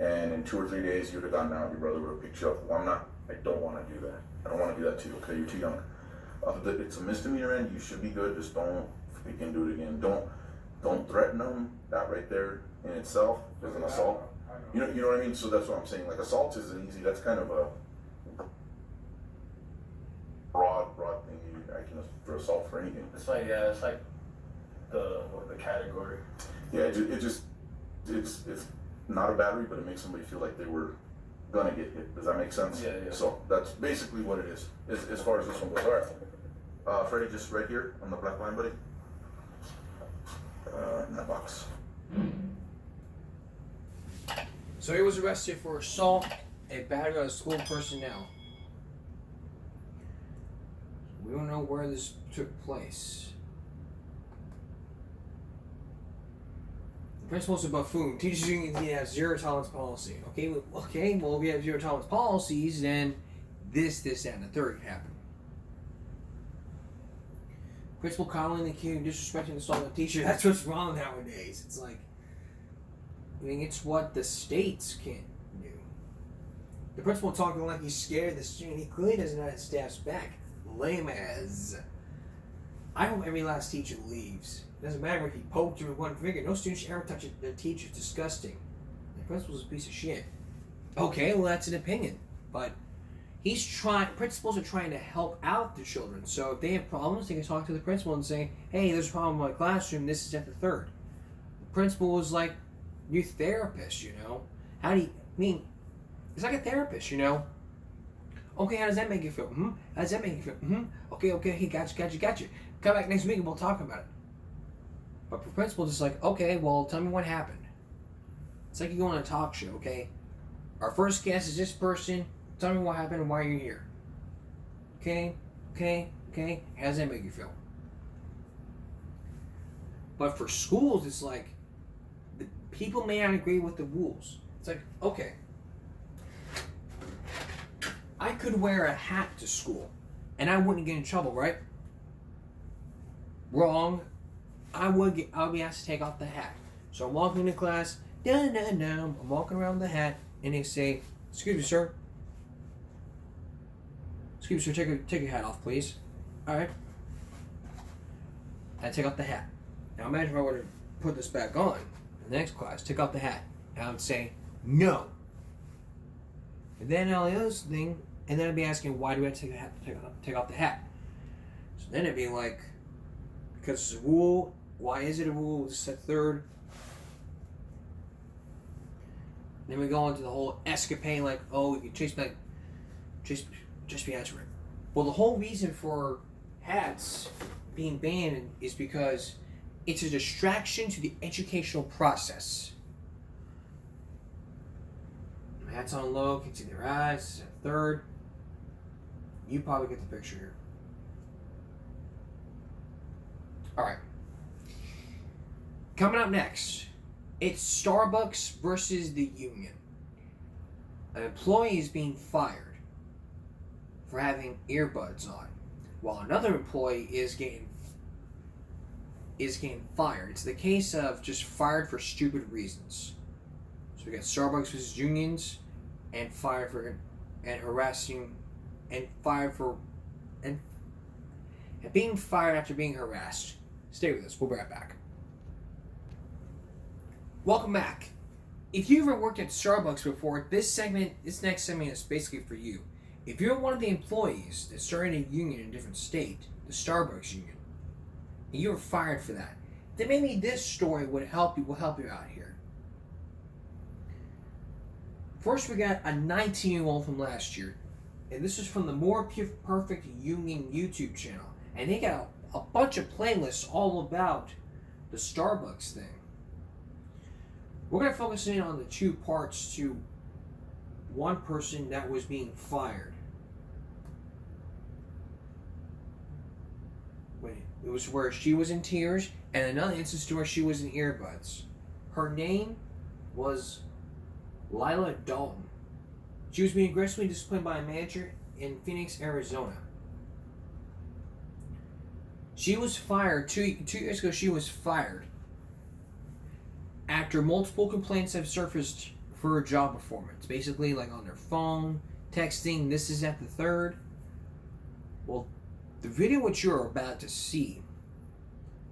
Speaker 11: and in 2 or 3 days, you would have gone down, your brother would have picked you up. Well, I don't wanna do that. I don't wanna do that to you, okay? You're too young. It's a misdemeanor and you should be good, just don't freaking do it again. Don't threaten them. That right there in itself is an assault. You know what I mean? So that's what I'm saying. Like, assault isn't easy. That's kind of a broad thing. I can for assault for anything.
Speaker 14: It's like the category.
Speaker 11: Yeah, it's not a battery, but it makes somebody feel like they were gonna get hit. Does that make sense?
Speaker 14: Yeah.
Speaker 11: So that's basically what it is as far as this one goes. All right, Freddie, just right here on the black line, buddy. In that box.
Speaker 1: So he was arrested for assault and battery on school personnel. We don't know where this took place. The principal's a buffoon. Teachers union have zero tolerance policy. Okay, well, if we have zero tolerance policies, then this, that, and the third can happen. Principal calling the kid disrespecting the assaulting teacher. That's what's wrong nowadays. It's like, I mean, it's what the states can't do. The principal talking like he's scared of the student. He clearly doesn't have his staff's back. Lame as. I hope every last teacher leaves. Doesn't matter if he poked her with one finger. No student should ever touch a teacher. It's disgusting. The principal's a piece of shit. Okay, well that's an opinion, but principals are trying to help out the children. So if they have problems, they can talk to the principal and say, hey, there's a problem in my classroom, this is at the third. The principal is like your therapist, you know. How do you, it's like a therapist, you know. Okay, how does that make you feel? How does that make you feel? Okay, hey, got you. Come back next week and we'll talk about it. But the principal is like, okay, well, tell me what happened. It's like you go on a talk show, okay? Our first guest is this person. Tell me what happened and why you're here. Okay? How does that make you feel? But for schools, it's like, the people may not agree with the rules. It's like, okay, I could wear a hat to school and I wouldn't get in trouble, right? Wrong. I'll be asked to take off the hat. So I'm walking into class, I'm walking around with the hat, and they say, excuse me, sir, take your hat off, please. Alright. I take off the hat. Now imagine if I were to put this back on in the next class, take off the hat, and I would say, no. And then all the other thing, and then I'd be asking, why do I take off the hat? So then it'd be like, because it's a rule. Why is it a rule? It's at third. Then we go into the whole escapade, like, oh, you chase me, just be answering. Well, the whole reason for hats being banned is because it's a distraction to the educational process. Hats on low, can see their eyes. It's at third. You probably get the picture here. Alright. Coming up next, it's Starbucks versus the union. An employee is being fired for having earbuds on, while another employee is getting fired. It's the case of just fired for stupid reasons. So we got Starbucks versus unions, and fired for and harassing, and fired for and being fired after being harassed. Stay with us. We'll be right back. Welcome back. If you've ever worked at Starbucks before, this next segment is basically for you. If you're one of the employees that started a union in a different state, the Starbucks union, and you were fired for that, then maybe this story will help you out here. First, we got a 19-year-old from last year, and this is from the More Perfect Union YouTube channel, and they got a bunch of playlists all about the Starbucks thing. We're going to focus in on the two parts to one person that was being fired. It was where she was in tears, and another instance where she was in earbuds. Her name was Lila Dalton. She was being aggressively disciplined by a manager in Phoenix, Arizona. She was fired 2 years ago. She was fired after multiple complaints have surfaced for her job performance. Basically, like on their phone, texting, this is at the third. Well, the video which you're about to see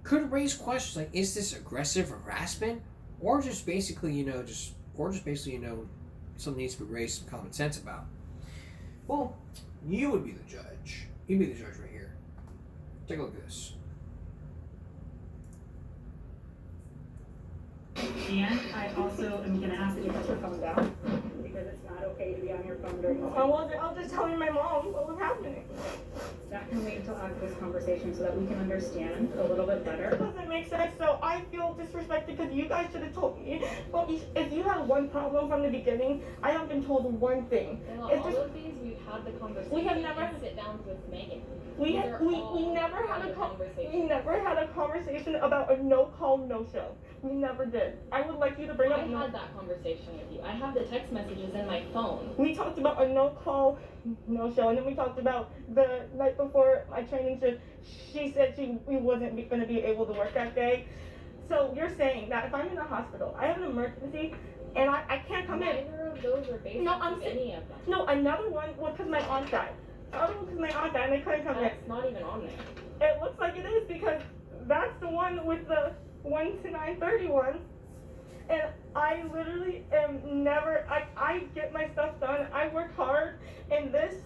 Speaker 1: could raise questions like, is this aggressive harassment? Or just basically, something needs to be raised some common sense about. Well, you would be the judge. You'd be the judge right here. Take a look at this.
Speaker 15: And I also am going to ask that you put your phone down because it's not okay to be on your phone during this.
Speaker 16: I'll just tell my mom what was happening.
Speaker 15: That can wait until after this conversation so that we can understand a little bit better.
Speaker 16: It doesn't make sense. So I feel disrespected because you guys should have told me. Well, if you had one problem from the beginning, I have been told one thing.
Speaker 17: Well, all of these, we've had the conversation.
Speaker 16: We have never
Speaker 17: sit down with Megan.
Speaker 16: We never had a conversation about a no call, no show. We never did. I would like you to bring up.
Speaker 17: I had that conversation with you. I have the text messages in my phone.
Speaker 16: We talked about a no call, no show, and then we talked about the night before my training shift. She said we wasn't going to be able to work that day. So you're saying that if I'm in the hospital, I have an emergency, and I can't come in.
Speaker 17: Neither of those are based on any of them.
Speaker 16: No, another one was because my aunt died. The other one because my aunt died and they couldn't come in.
Speaker 17: It's not even on there.
Speaker 16: It looks like it is because that's the one with the 1 to 9:31. And I literally am never, I get my stuff done, I work hard, and this,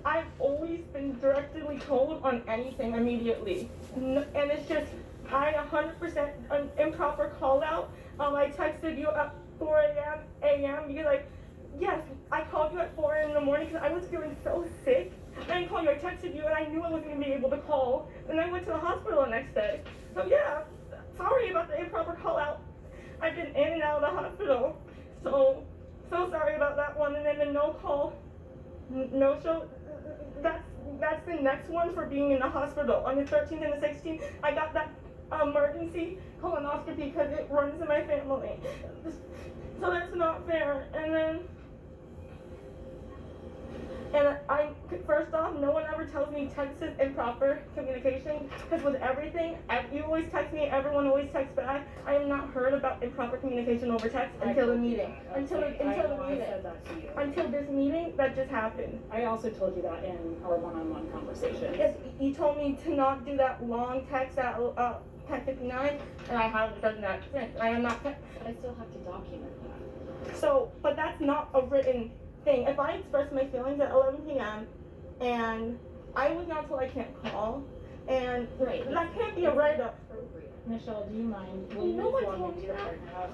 Speaker 16: I've always been directly told on anything immediately. And it's just, I 100% an improper call out. I texted you at 4 a.m. because yes, I called you at 4 in the morning because I was feeling so sick. I didn't call you, I texted you, and I knew I wasn't gonna be able to call. And I went to the hospital the next day. So yeah, sorry about the improper call out. I've been in and out of the hospital. So sorry about that one. And then the no call, no show, that's the next one for being in the hospital. On the 13th and the 16th, I got that emergency colonoscopy because it runs in my family. So that's not fair. And first off, no one ever tells me text is improper communication, because with everything, you always text me, everyone always texts back. I have not heard about improper communication over text until the meeting. Until this meeting that just happened.
Speaker 15: I also told you that in our one-on-one conversation.
Speaker 16: Yes, you told me to not do that long text at 10:59, and I haven't done that since. I am not.
Speaker 15: But I still have to document that.
Speaker 16: So, but that's not a written thing. If I express my feelings at 11 p.m. and I was not told I can't call, and that can't be a write-up.
Speaker 15: Michelle, do you mind? Will you inform me to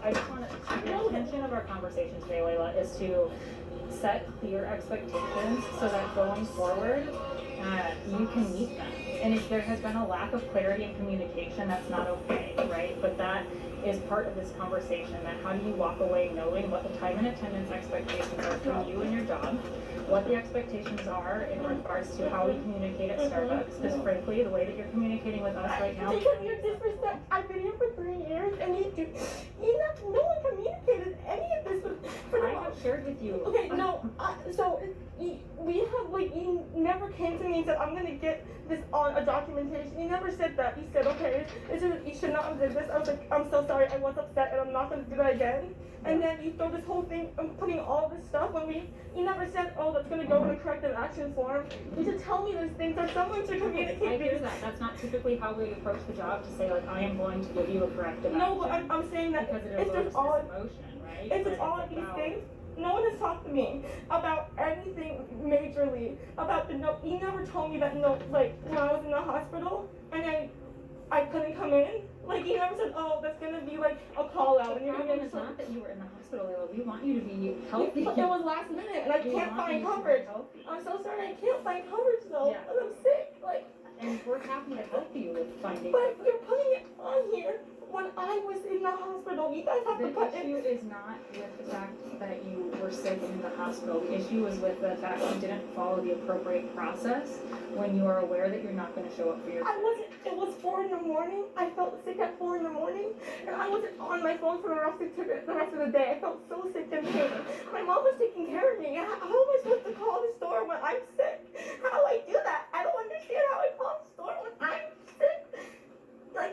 Speaker 15: I just want to. The intention of our conversation today, Layla, is to set clear expectations so that going forward, you can meet them. And if there has been a lack of clarity and communication, that's not okay, right? But that is part of this conversation. That how do you walk away knowing what the time and attendance expectations are from you and your job, what the expectations are in regards to how we communicate at Starbucks. Because frankly, the way that you're communicating with us right now.
Speaker 16: Because you're disrespect. I've been here for 3 years, and no one communicated any of this with.
Speaker 15: I have shared with you.
Speaker 16: Okay, no. So we have you never came to me and said I'm gonna get this on a documentation. You never said that. You said okay, you should not have did this. I was like, I'm so sorry. I was upset, and I'm not gonna do that again. And then you throw this whole thing and putting all this stuff on me. You never said, oh, that's gonna go in a corrective action form. You should tell me those things or someone should communicate.
Speaker 15: I hear that. That's not typically how we approach the job, to say I am going to give you a corrective action.
Speaker 16: No, but I'm saying that
Speaker 15: because it
Speaker 16: if there's all
Speaker 15: emotion, right?
Speaker 16: If it's all of these things, no one has talked to me about anything majorly about the no. You never told me that when I was in the hospital and I couldn't come in. You never said, oh, that's gonna be a call out.
Speaker 15: The problem is not that you were in the hospital, Layla. We want you to be healthy.
Speaker 16: It was last minute, and I can't find coverage. I'm so sorry, I can't find coverage though. Yeah. And I'm sick.
Speaker 15: And we're happy to help you with finding.
Speaker 16: But you're putting it on here when I was in the hospital. You guys have to put it.
Speaker 15: The issue is not with the fact that you were sick in the hospital. The issue is with the fact you didn't follow the appropriate process when you are aware that you're not going to show up for your.
Speaker 16: It was 4 in the morning. I felt sick at 4 in the morning, and I wasn't on my phone for the rest of the day. I felt so sick and pain. My mom was taking care of me. How am I supposed to call the store when I'm sick? How do I do that? I don't understand how I call the store when I'm sick.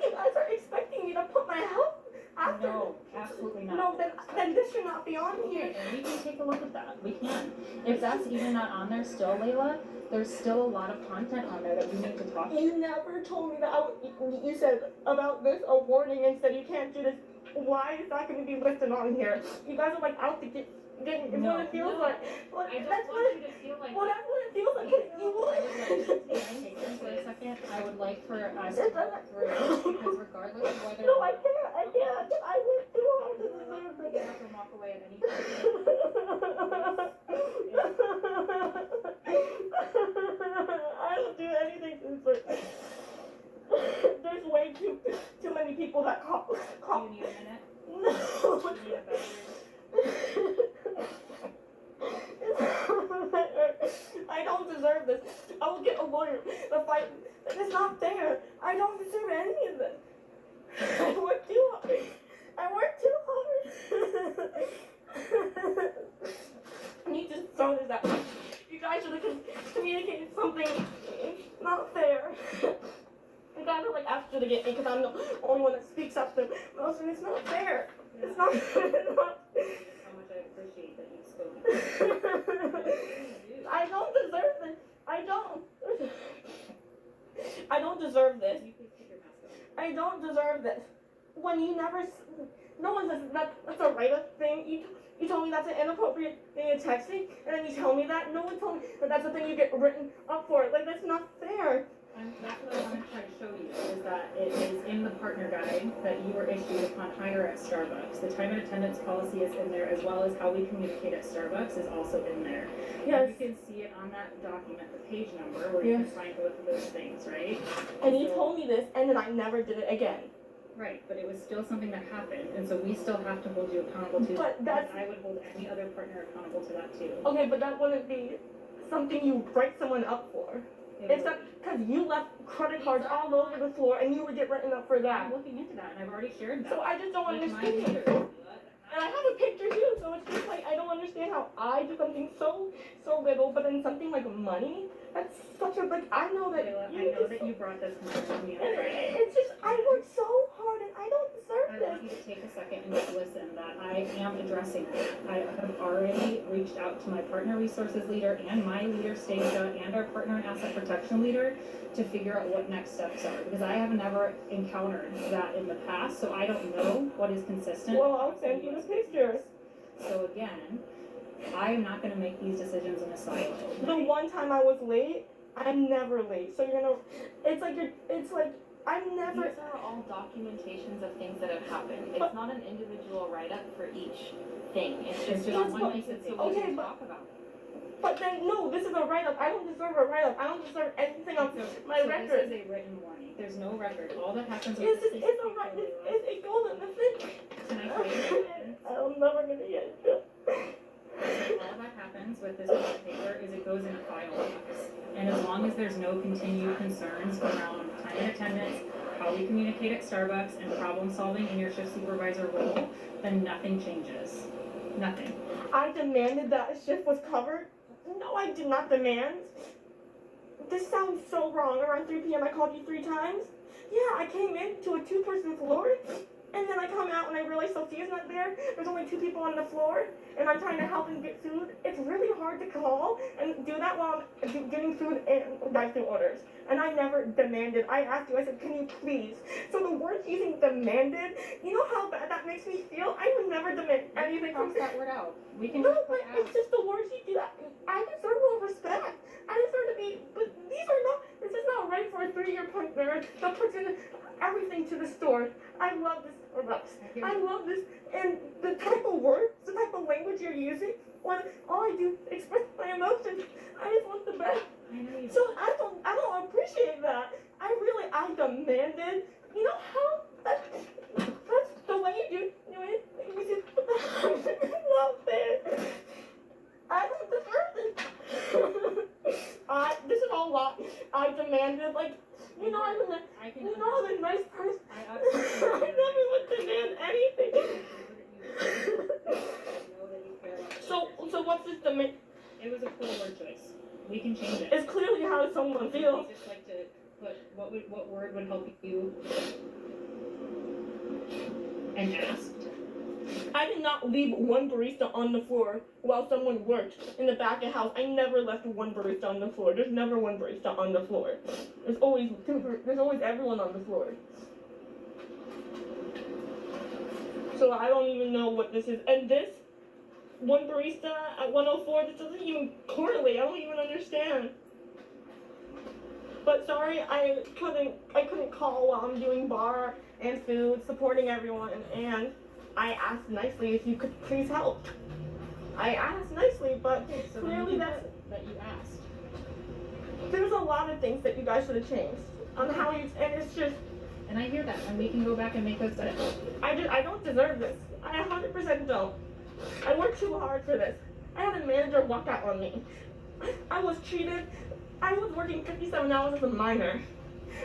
Speaker 16: You guys are expecting me to put my health after.
Speaker 15: No, absolutely not.
Speaker 16: No, then this should not be on here.
Speaker 15: Okay, we can take a look at that. We can. If that's even not on there still, Layla, there's still a lot of content on there that we need to talk about.
Speaker 16: You never told me that you said about this a warning and said you can't do this. Why is that going to be listed on here? You guys are out to get what it feels like. That's what it feels like. Well, that's what it feels like. You would.
Speaker 15: For a second, I would like for us to go through, because regardless of whether.
Speaker 16: No, I can't. I went too hard to deserve it.
Speaker 15: You have to walk away at any point.
Speaker 16: I don't do anything to there's way too many people that call.
Speaker 15: You need a minute?
Speaker 16: No.
Speaker 15: You need a beverage?
Speaker 16: I don't deserve this. I will get a lawyer to fight. It's not fair. I don't deserve any of this. I work too hard. You just throw this out. You guys should have communicated something. It's not fair. You guys are after to get me because I'm the only one that speaks up to most, and it's not fair. Yeah. It's not.
Speaker 15: How much I appreciate that you've spoken.
Speaker 16: I don't deserve this. I don't deserve this.
Speaker 15: You please take your
Speaker 16: don't deserve this. When you never, no one says that's a write-up thing. You told me that's an inappropriate thing to text me, and then you tell me that. No one told me that that's the thing you get written up for. Like, that's not fair.
Speaker 15: And that's what I want to try to show you, is that it is in the partner guide that you were issued upon hire at Starbucks. The time and attendance policy is in there, as well as how we communicate at Starbucks is also in there.
Speaker 16: Yes.
Speaker 15: And you can see it on that document, the page number, where you can find both of those things, right?
Speaker 16: And you told me this, and then I never did it again.
Speaker 15: Right, but it was still something that happened, and so we still have to hold you accountable to
Speaker 16: But that's-
Speaker 15: I would hold any other partner accountable to that too.
Speaker 16: Okay, but that wouldn't be something you write someone up for. It's not because you left credit cards all over the floor and you would get written up for that.
Speaker 15: I'm looking into that, and I've already shared that.
Speaker 16: So I just don't
Speaker 15: with my
Speaker 16: understand.
Speaker 15: leader.
Speaker 16: And I have a picture too, so it's just like I don't understand how I do something so little, but then something like money, that's such a I know that
Speaker 15: I know that you brought this concern to me on Friday.
Speaker 16: it's just I work so hard and I don't deserve
Speaker 15: I
Speaker 16: this.
Speaker 15: want you to take a second and just listen that I am addressing it. I have already reached out to my partner resources leader and my leader, Stasia, and our partner and asset protection leader to figure out what next steps are, because I have never encountered that in the past, so I don't know what is consistent.
Speaker 16: Well, I'll send you the pictures.
Speaker 15: So again, I am not going to make these decisions in a silo.
Speaker 16: The one time I was late, I'm never late. So you're gonna, it's like I'm never.
Speaker 17: These are all documentations of things that have happened. It's not an individual write-up for each thing. It's just one piece of thing we can talk about.
Speaker 16: But then, no, this is a write-up. I don't deserve a write-up. I don't deserve anything on my record.
Speaker 15: This is a written warning. There's no record. All that happens
Speaker 16: It's
Speaker 15: with this
Speaker 16: a right. It goes in the thing.
Speaker 15: Can I tell you
Speaker 16: I'm never gonna get it.
Speaker 15: all that happens with this piece of paper is it goes in a file box. And as long as there's no continued concerns around time and attendance, how we communicate at Starbucks, and problem solving in your shift supervisor role, then nothing changes. Nothing.
Speaker 16: I demanded that a shift was covered. No, I did not demand. This sounds so wrong. Around 3 p.m. I called you 3 times. Yeah, I came in to a 2-person floor, and then I come out and I realize Sophia's not there. There's only 2 people on the floor, and I'm trying to help and get food. It's really hard to call and do that while I'm getting food and drive-through orders. And I never demanded. I asked you, I said, can you please? So the word using demanded, you know how bad that makes me feel? I would never demand anything from
Speaker 15: that word out. We can
Speaker 16: no, but it's just the words you do. I deserve more respect. I deserve to be, but these are not, this is not right for a 3-year partner that puts in everything to the store. I love this Starbucks. I love this, and the type of words, the type of language you're using, when all I do is express my emotions. I just want the best. So I don't appreciate that. I demanded, you know how, that's the way you do it. It's not fair. I don't deserve this. This is a lot. I demanded, you know, I'm a nice person. I never would demand anything. So what's this demand?
Speaker 15: It was a poor word choice. We can change it.
Speaker 16: It's clearly how someone feels.
Speaker 15: We just like to put what word would help you and asked.
Speaker 16: I did not leave one barista on the floor while someone worked in the back of the house. I never left one barista on the floor. There's never one barista on the floor. There's always everyone on the floor. So I don't even know what this is. And this one barista at 104, this doesn't even correlate. I don't even understand. But sorry, I couldn't call while I'm doing bar and food, supporting everyone, and I asked nicely if you could please help. I asked nicely, but
Speaker 15: so
Speaker 16: clearly
Speaker 15: that you asked.
Speaker 16: There's a lot of things that you guys should have changed on how you, and it's just.
Speaker 15: And I hear that, and we can go back and make those edits.
Speaker 16: I don't deserve this. I 100% don't. I worked too hard for this. I had a manager walk out on me. I was working 57 hours as a minor.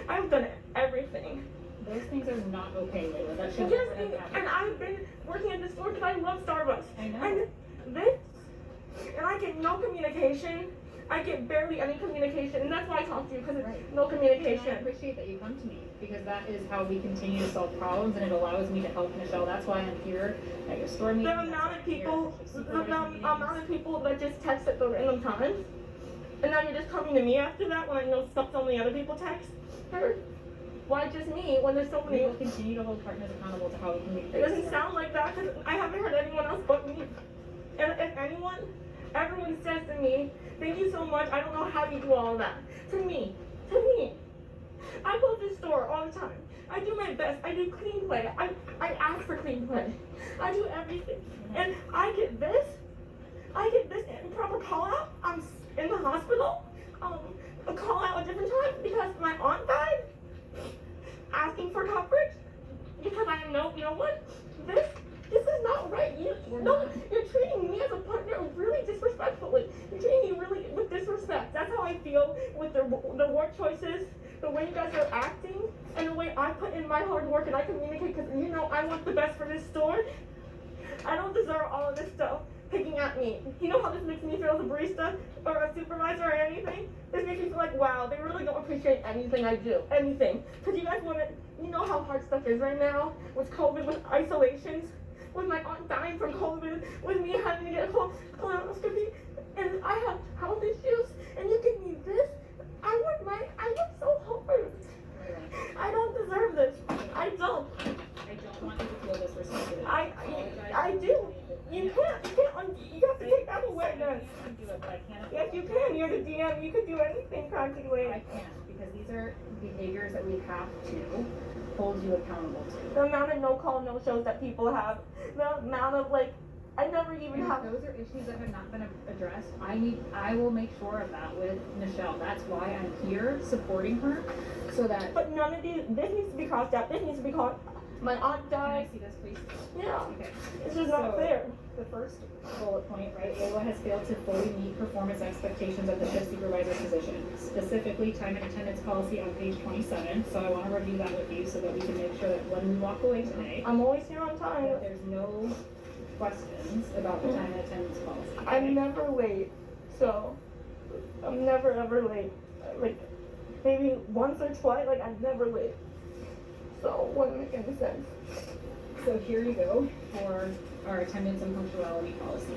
Speaker 16: I've done everything.
Speaker 15: Those things are not okay, Layla. That should
Speaker 16: yes,
Speaker 15: never have happened.
Speaker 16: And I've been working at this store because I love Starbucks.
Speaker 15: I know.
Speaker 16: And I get no communication. I get barely any communication, and that's why I talk to you, because it's no communication.
Speaker 15: And I appreciate that you come to me, because that is how we continue to solve problems, and it allows me to help Michelle. That's why I'm here at your store meeting.
Speaker 16: The amount of people that just text at the random times, and now you're just coming to me after that when I know stuff's only other people text her. Why just me when there's so
Speaker 15: We
Speaker 16: many?
Speaker 15: will continue to hold partners accountable to how we communicate.
Speaker 16: It doesn't sound like that because I haven't heard anyone else but me. And if anyone, everyone says to me, thank you so much, I don't know how you do all that. To me. I go to the store all the time. I do my best. I do clean play. I ask for clean play. I do everything. And I get this improper call out. I'm in the hospital. A call out a different time because my aunt died. Asking for coverage because I know, you know what? This is not right. You're treating me as a partner really disrespectfully. You're treating me really with disrespect. That's how I feel with the work choices, the way you guys are acting, and the way I put in my hard work and I communicate because you know I want the best for this store. I don't deserve all of this stuff picking at me. You know how this makes me feel as a barista or a supervisor or anything? This makes me feel like, wow, they really don't appreciate anything I do. Anything. Because you guys want to, you know how hard stuff is right now with COVID, with isolations, with my aunt dying from COVID, with me having to get a colonoscopy, and I have health issues, and you give me this? I work so hard. I don't deserve this. I don't.
Speaker 15: I don't want you to feel disrespected.
Speaker 16: I do. You have to take that away then. Yes, you can. You're the DM. You could do anything practically.
Speaker 15: I can't because these are behaviors that we have to hold you accountable to.
Speaker 16: The amount of no-call, no-shows that people have. The amount of I never even have.
Speaker 15: Those are issues that have not been addressed. I will make sure of that with Michelle. That's why I'm here supporting her, so that.
Speaker 16: But none of these. This needs to be crossed out. This needs to be crossed. My aunt died.
Speaker 15: Can I see this, please?
Speaker 16: Yeah.
Speaker 15: Okay.
Speaker 16: This is not fair.
Speaker 15: The first bullet point, right? Layla has failed to fully meet performance expectations of the shift supervisor position, specifically time and attendance policy on page 27. So I want to review that with you so that we can make sure that when we walk away today,
Speaker 16: I'm always here on time.
Speaker 15: That there's no questions about the time and attendance policy. Okay?
Speaker 16: I'm never late, so I'm never ever late. Maybe once or twice. I'm never late. So wouldn't make any sense.
Speaker 15: So here you go for our attendance and punctuality policy.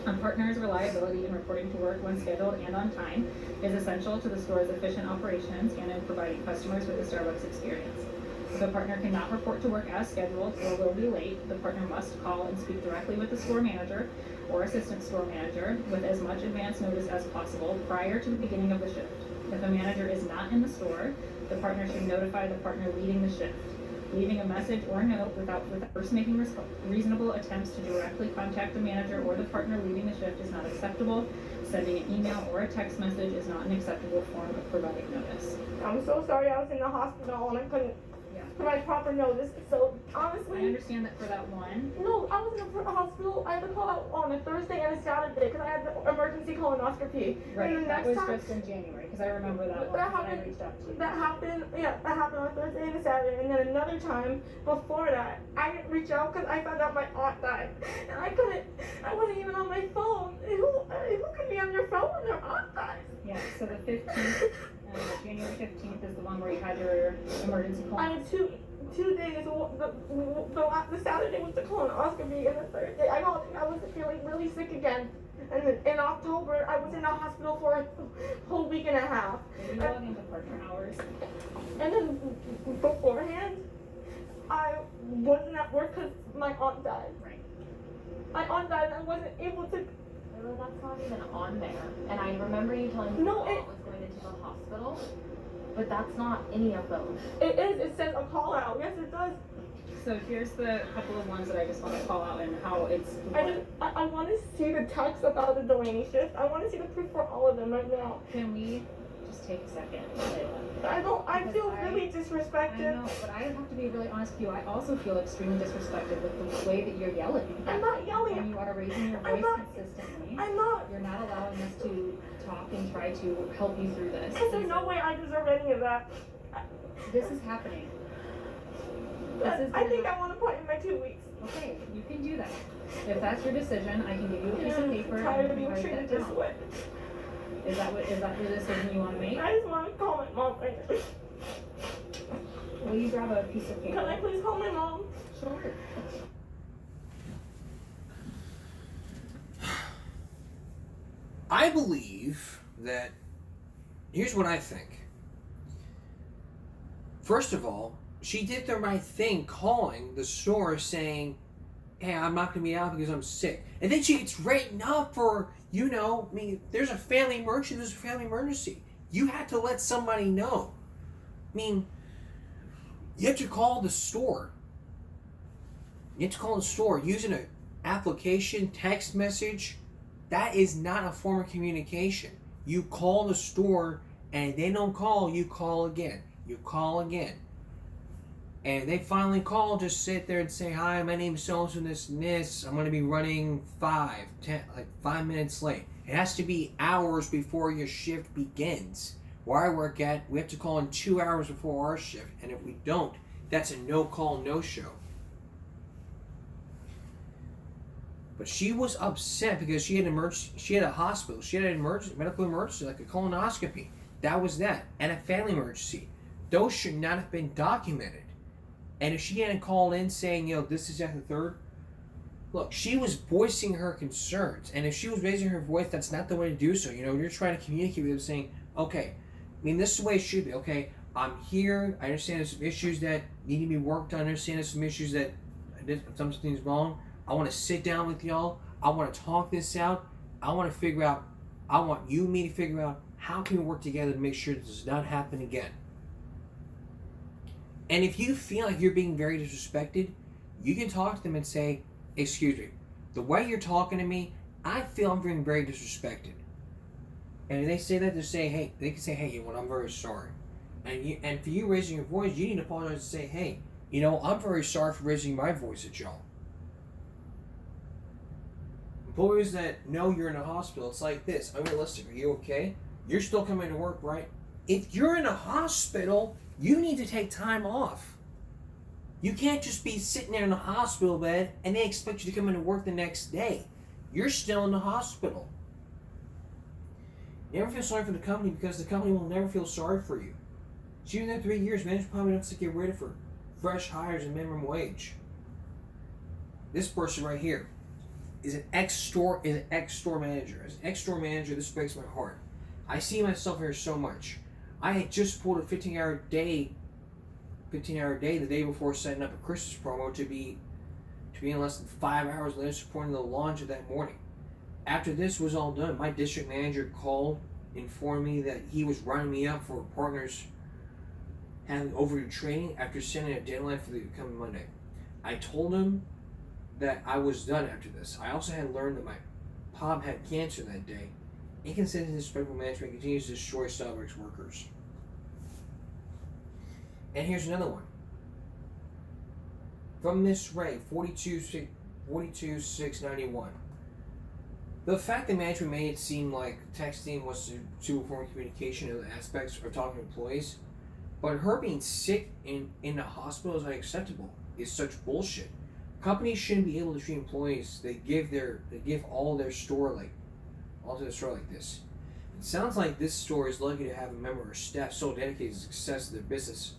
Speaker 15: A partner's reliability in reporting to work when scheduled and on time is essential to the store's efficient operations and in providing customers with a Starbucks experience. If a partner cannot report to work as scheduled or will be late, the partner must call and speak directly with the store manager or assistant store manager with as much advance notice as possible prior to the beginning of the shift. If a manager is not in the store, the partner should notify the partner leading the shift. Leaving a message or note without first making reasonable attempts to directly contact the manager or the partner leaving the shift is not acceptable. Sending an email or a text message is not an acceptable form of providing notice.
Speaker 16: I'm so sorry I was in the hospital and I couldn't provide proper notice. So honestly,
Speaker 15: I understand that for that one.
Speaker 16: No, I was in a hospital. I had to call out on a Thursday and a Saturday because I had the emergency colonoscopy.
Speaker 15: Right,
Speaker 16: and the
Speaker 15: that
Speaker 16: next
Speaker 15: was
Speaker 16: time,
Speaker 15: just in January because I remember that one.
Speaker 16: That happened.
Speaker 15: I reached out to you.
Speaker 16: That happened on a Thursday and a Saturday, and then another time before that, I didn't reach out because I found out my aunt died, and I wasn't even on my phone. Who could be on your phone when their aunt dies?
Speaker 15: Yeah, so the 15th, January 15th is the one where you had your emergency call.
Speaker 16: I had two days. The Saturday was the colonoscopy, and the Thursday I called and I was feeling really sick again. And then in October, I was in the hospital for a whole week and a half.
Speaker 15: Did you log into partner hours?
Speaker 16: And then beforehand, I wasn't at work because my aunt died.
Speaker 15: Right.
Speaker 16: My aunt died and I wasn't able to.
Speaker 17: Well, that's not even on there. And I remember you telling me
Speaker 16: No,
Speaker 17: your aunt was going into the hospital, but that's not any of those.
Speaker 16: It is. It says a call out. Yes, it does.
Speaker 15: So here's the couple of ones that I just want to call out and how it's.
Speaker 16: I want to see the text about the Delaney shift. I want to see the proof for all of them right now.
Speaker 15: Can we just take a second?
Speaker 16: I feel really disrespected.
Speaker 15: I know, but I have to be really honest with you. I also feel extremely disrespected with the way that you're yelling.
Speaker 16: I'm not yelling.
Speaker 15: And you are raising your voice consistently.
Speaker 16: I'm not.
Speaker 15: You're not allowing us to talk and try to help you through this.
Speaker 16: Because there's no way I deserve any of that.
Speaker 15: This is happening.
Speaker 16: I think I want to put in my 2 weeks.
Speaker 15: Okay, you can do that. If that's your decision, I can give you a piece of paper.
Speaker 16: I'm tired of
Speaker 15: and
Speaker 16: being
Speaker 15: write
Speaker 16: treated
Speaker 15: that
Speaker 16: this
Speaker 15: down.
Speaker 16: way.
Speaker 15: Is that the decision you want to make?
Speaker 16: I just want to call my mom right now.
Speaker 15: Will you grab a piece of paper?
Speaker 16: Can I please call my mom?
Speaker 15: Sure.
Speaker 1: I believe that, here's what I think. First of all, she did the right thing calling the store saying, hey, I'm not going to be out because I'm sick. And then she gets written up for, there's a family emergency. You have to let somebody know. You have to call the store. You have to call the store using an application, text message. That is not a form of communication. You call the store, and if they don't call, you call again. You call again. And they finally call, just sit there and say, hi, my name is so-and-so, this and this. I'm going to be running 5 minutes late. It has to be hours before your shift begins. Where I work at, we have to call in 2 hours before our shift. And if we don't, that's a no-call, no-show. But she was upset because she had a hospital. She had an medical emergency, like a colonoscopy. That was that. And a family emergency. Those should not have been documented. And if she hadn't called in saying, this is at the third, look, she was voicing her concerns. And if she was raising her voice, that's not the way to do so. You're trying to communicate with them saying, okay, this is the way it should be. Okay, I'm here. I understand there's some issues that need to be worked on. I understand there's some issues that something's wrong. I want to sit down with y'all. I want to talk this out. I want you and me to figure out how can we work together to make sure this does not happen again. And if you feel like you're being very disrespected, you can talk to them and say, excuse me, the way you're talking to me, I feel I'm being very disrespected. And if they say that, they can say, hey, I'm very sorry. And for you raising your voice, you need to apologize and say, hey, I'm very sorry for raising my voice at y'all. Employers that know you're in a hospital, it's like this. I'm realistic. Are you okay? You're still coming to work, right? If you're in a hospital, you need to take time off. You can't just be sitting there in a hospital bed and they expect you to come into work the next day. You're still in the hospital. Never feel sorry for the company because the company will never feel sorry for you. She's been there 3 years, management probably wants to get rid of her. Fresh hires and minimum wage. This person right here is an ex-store manager. As an ex-store manager, this breaks my heart. I see myself here so much. I had just pulled a 15-hour day the day before setting up a Christmas promo to be in less than 5 hours later supporting the launch of that morning. After this was all done, my district manager called, informed me that he was running me up for partners having overdue training after setting a deadline for the coming Monday. I told him that I was done after this. I also had learned that my pop had cancer that day. Inconsistent disrespectful management continues to destroy Starbucks workers. And here's another one. From Miss Ray, 42691. The fact that management made it seem like texting was a super form of communication in other aspects of talking to employees, but her being sick in the hospital is unacceptable. It's such bullshit. Companies shouldn't be able to treat employees. They give all their store like this. It sounds like this store is lucky to have a member or staff so dedicated to the success of their business.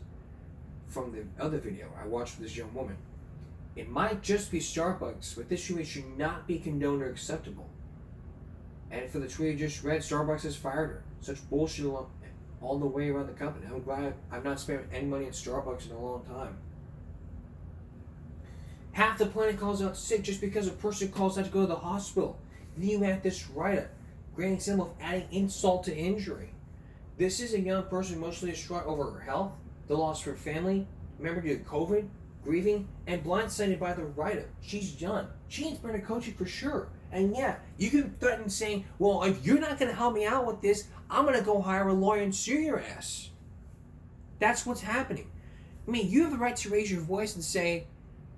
Speaker 1: From the other video I watched with this young woman, it might just be Starbucks, but this should not be condoned or acceptable. And for the tweet I just read, Starbucks has fired her. Such bullshit all the way around the company. I'm glad I've not spent any money at Starbucks in a long time. Half the planet calls out sick just because a person calls out to go to the hospital. Then you have this write-up, great example of adding insult to injury. This is a young person emotionally distraught over her health, the loss of her family, member due to COVID, grieving, and blindsided by the write-up. She's young. She needs better coaching for sure. And yeah, you can threaten saying, well, if you're not going to help me out with this, I'm going to go hire a lawyer and sue your ass. That's what's happening. You have the right to raise your voice and say,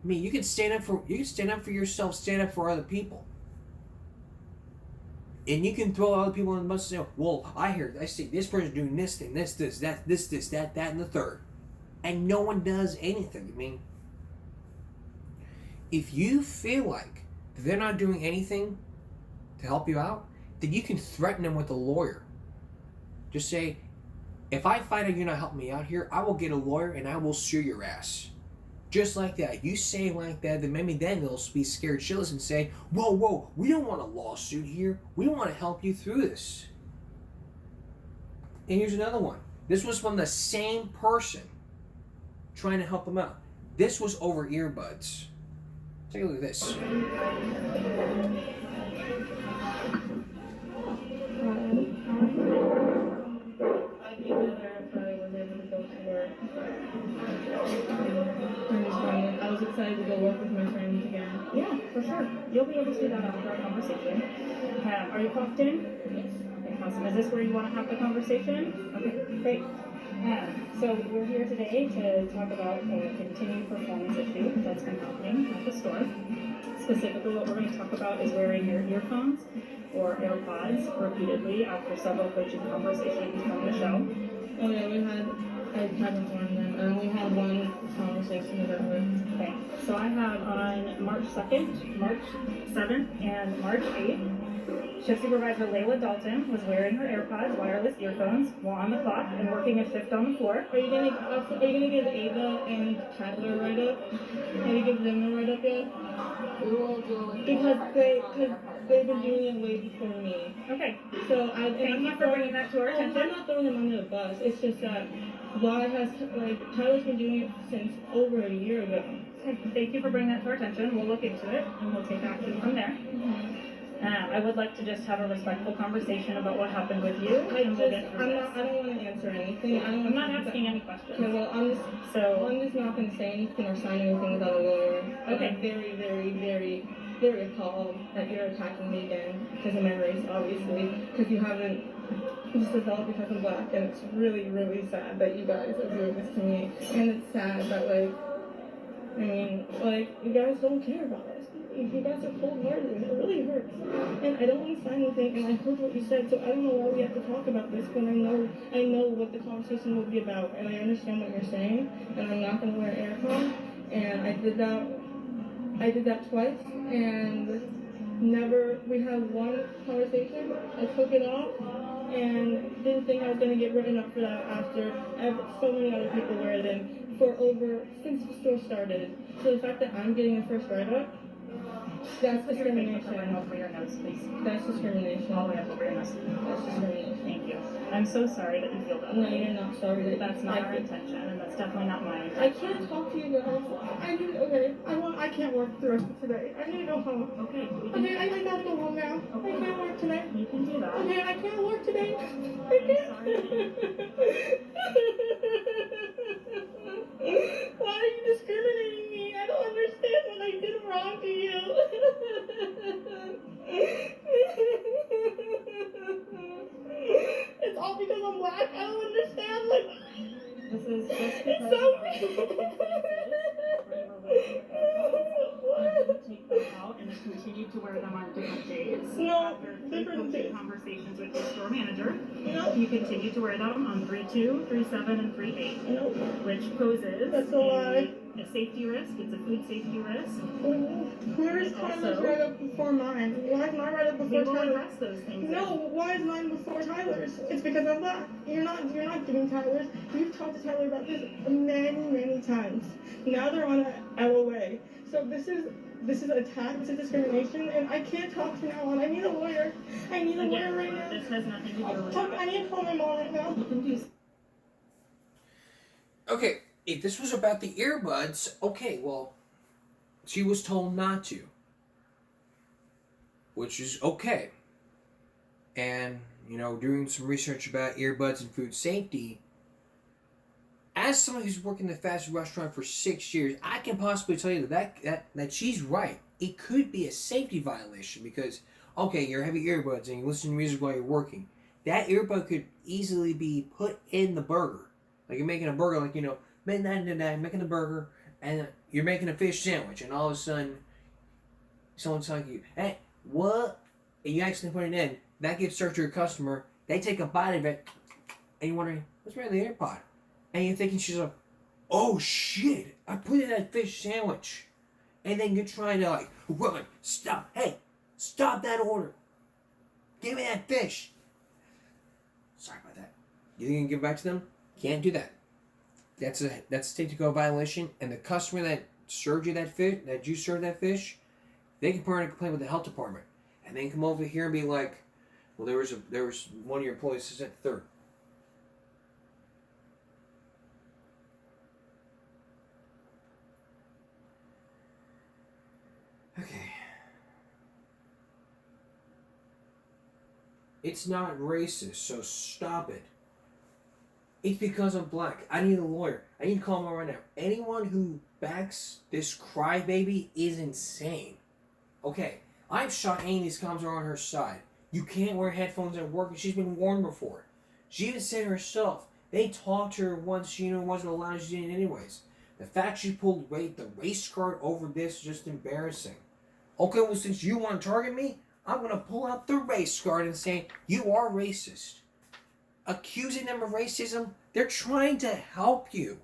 Speaker 1: you can stand up for yourself, stand up for other people. And you can throw other people in the bus and say, well, I see this person's doing this thing, that, and the third. And no one does anything. If you feel like they're not doing anything to help you out, then you can threaten them with a lawyer. Just say, if I find out you're not helping me out here, I will get a lawyer and I will sue your ass. Just like that. You say it like that, then maybe then they'll be scared shitless and say, whoa, we don't want a lawsuit here. We want to help you through this. And here's another one. This was from the same person. trying to help them out. This was over earbuds. Take a look at this.
Speaker 16: I'd be better if I was able to go to work. I was excited to go work with my friends again.
Speaker 15: Yeah, for sure. You'll be able to do that after our conversation. Are you clocked in? Yes. Okay, awesome. Is this where you want to have the conversation? Okay, great. So we're here today to talk about a continued performance issue that's been happening at the store. Specifically, what we're going to talk about is wearing your earphones or AirPods repeatedly after several coaching conversations from the show.
Speaker 16: Oh yeah, I haven't worn them. I only had one conversation with her.
Speaker 15: Okay, so I have on March 2nd, March 7th, and March 8th. Shift supervisor Layla Dalton was wearing her AirPods, wireless earphones, while on the clock and working a shift on the floor.
Speaker 16: Are you gonna give Ava and Tyler a write-up? Have you given them a write-up yet?
Speaker 17: We will do it.
Speaker 16: Because they've been doing it way before me.
Speaker 15: Okay.
Speaker 16: So
Speaker 15: Thank you for bringing that to our attention.
Speaker 16: I'm not throwing them under the bus. It's just that Tyler's been doing it since over a year ago.
Speaker 15: Okay. Thank you for bringing that to our attention. We'll look into it and we'll take action from there. I would like to just have a respectful conversation about what happened with you.
Speaker 16: I don't want to answer anything.
Speaker 15: I'm not asking any questions.
Speaker 16: Okay, well, I'm just not going to say anything or sign anything without a lawyer.
Speaker 15: Okay.
Speaker 16: I'm very, very, very, very appalled that you're attacking me again because of my race, obviously, because you haven't just developed because I'm black, and it's really, really sad that you guys are doing this to me, and it's sad that, you guys don't care about us. You guys are cold-hearted, and it really hurts. And I don't want to sign anything, and I heard what you said, so I don't know why we have to talk about this when I know what the conversation will be about, and I understand what you're saying, and I'm not going to wear AirPods, and I did that twice, and we had one conversation, I took it off, and didn't think I was going to get written up for that after so many other people wear them since the store started. So the fact that I'm getting the first write-up, that's discrimination.
Speaker 15: Over your nose, please.
Speaker 16: That's discrimination.
Speaker 15: All the way up over your nose.
Speaker 16: That's discrimination.
Speaker 15: Thank you. I'm so sorry that you feel that
Speaker 16: No,
Speaker 15: way.
Speaker 16: you're not sorry.
Speaker 15: That's not our intention, and that's definitely not my intention.
Speaker 16: I can't talk to you guys. I can't work the rest of today. I need to go home.
Speaker 15: Okay.
Speaker 16: I gotta go home now.
Speaker 15: Okay.
Speaker 16: I can't work today.
Speaker 15: You can do that.
Speaker 16: Okay, I can't work today. Why are you discriminating me? I don't understand what I did wrong to you. It's all because I'm black. I don't understand.
Speaker 15: This is just because take them out and then continue to wear them on different days.
Speaker 16: No,
Speaker 15: After
Speaker 16: different days.
Speaker 15: conversations with your store manager,
Speaker 16: No.
Speaker 15: you continue to wear them on 3-2, 3-7, and 3-8,
Speaker 16: No.
Speaker 15: which poses
Speaker 16: That's a lie.
Speaker 15: a safety risk. It's a food safety risk.
Speaker 16: Where is Tyler's right up before mine? Why is mine right up
Speaker 15: We
Speaker 16: before
Speaker 15: will
Speaker 16: Tyler's?
Speaker 15: address those things.
Speaker 16: No, why is mine before Tyler's? It's because I'm black. You're not giving Tyler's. You've talked to Tyler about this many times. Now they're on a LOA. So this is attack, this is discrimination, and I can't talk from now on. I need a lawyer. I need a lawyer right now.
Speaker 15: This has nothing to do with that.
Speaker 16: I need to call my mom right now.
Speaker 15: You can do
Speaker 1: Okay, if this was about the earbuds, okay, well, she was told not to. Which is okay. And, doing some research about earbuds and food safety, as someone who's worked in the fast food restaurant for 6 years, I can possibly tell you that she's right. It could be a safety violation because, okay, you're having earbuds and you listen to music while you're working. That earbud could easily be put in the burger. Like you're making a burger, making a burger, and you're making a fish sandwich, and all of a sudden, someone's telling you, hey, what? And you accidentally put it in. That gets served to your customer. They take a bite of it, and you're wondering, what's wrong with the AirPod? And you're thinking she's like, oh shit, I put it in that fish sandwich. And then you're trying to run, stop, hey, stop that order. Give me that fish. Sorry about that. You think you can give it back to them? Can't do that. That's a state-to-go violation, and the customer that served you that fish, that you served that fish, they can put in a complaint with the health department, and then come over here and be like, well, there was one of your employees who said third. It's not racist, so stop it. It's because I'm black. I need a lawyer. I need to call him out right now. Anyone who backs this crybaby is insane. Okay, I'm shocked any of these comments are on her side. You can't wear headphones at work, and she's been warned before. She even said herself, they talked to her once she wasn't allowed, she did it anyways. The fact she pulled the race card over this is just embarrassing. Okay, well, since you want to target me, I'm going to pull out the race card and say, you are racist. Accusing them of racism, they're trying to help you.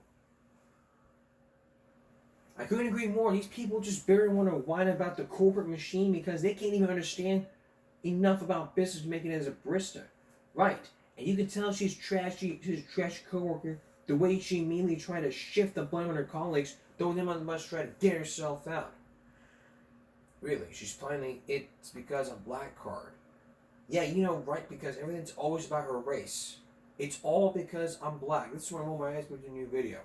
Speaker 1: I couldn't agree more. These people just barely want to whine about the corporate machine because they can't even understand enough about business to make it as a barista. Right. And you can tell she's trashy. She's a trashy coworker. The way she immediately tried to shift the blame on her colleagues, throwing them on the bus, try to get herself out. Really, she's planning it's because of black card. Yeah, right, because everything's always about her race. It's all because I'm black. This is why I'm on my ass with a new video.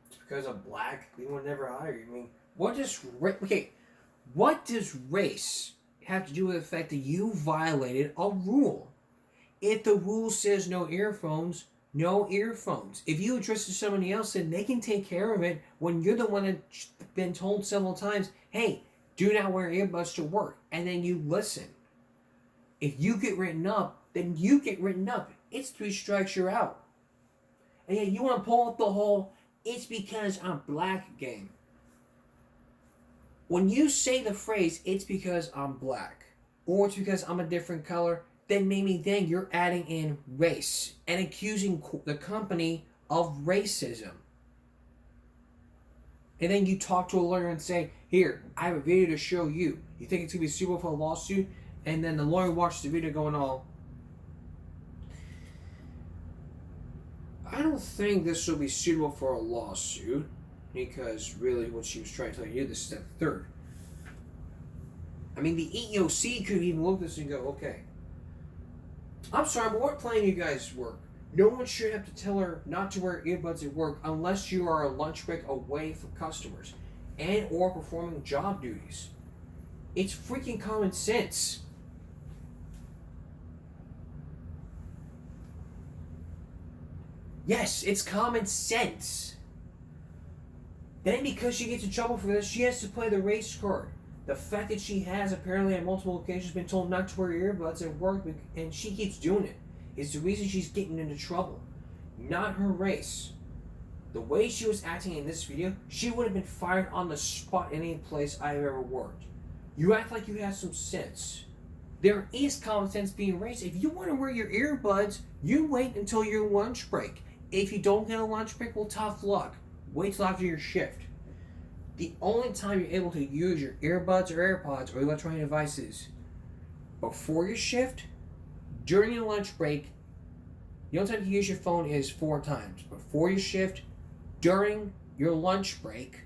Speaker 1: It's because I'm black. We would never hire you. I mean, what does race have to do with the fact that you violated a rule? If the rule says no earphones, no earphones. If you address it to somebody else, then they can take care of it when you're the one that's been told several times, hey, do not wear earbuds to work. And then you listen. If you get written up, then you get written up. It's 3 strikes, you're out. And yet you want to pull up the whole, it's because I'm black game. When you say the phrase, it's because I'm black, or it's because I'm a different color, then maybe then you're adding in race and accusing the company of racism. And then you talk to a lawyer and say, here, I have a video to show you. You think it's going to be suitable for a lawsuit? And then the lawyer watches the video going all, I don't think this will be suitable for a lawsuit, because really what she was trying to tell you, this is step 3rd. I mean, the EEOC could even look at this and go, okay, I'm sorry, but what plan you guys work? No one should have to tell her not to wear earbuds at work unless you are a lunch break away from customers and or performing job duties. It's freaking common sense. Yes, it's common sense. Then because she gets in trouble for this, she has to play the race card. The fact that she has apparently on multiple occasions been told not to wear earbuds at work and she keeps doing it is the reason she's getting into trouble. Not her race. The way she was acting in this video, she would have been fired on the spot in any place I've ever worked. You act like you have some sense. There is common sense being raised. If you want to wear your earbuds, you wait until your lunch break. If you don't get a lunch break, well, tough luck. Wait till after your shift. The only time you're able to use your earbuds or AirPods or electronic devices before your shift, during your lunch break. The only time you can use your phone is 4 times. Before your shift, during your lunch break,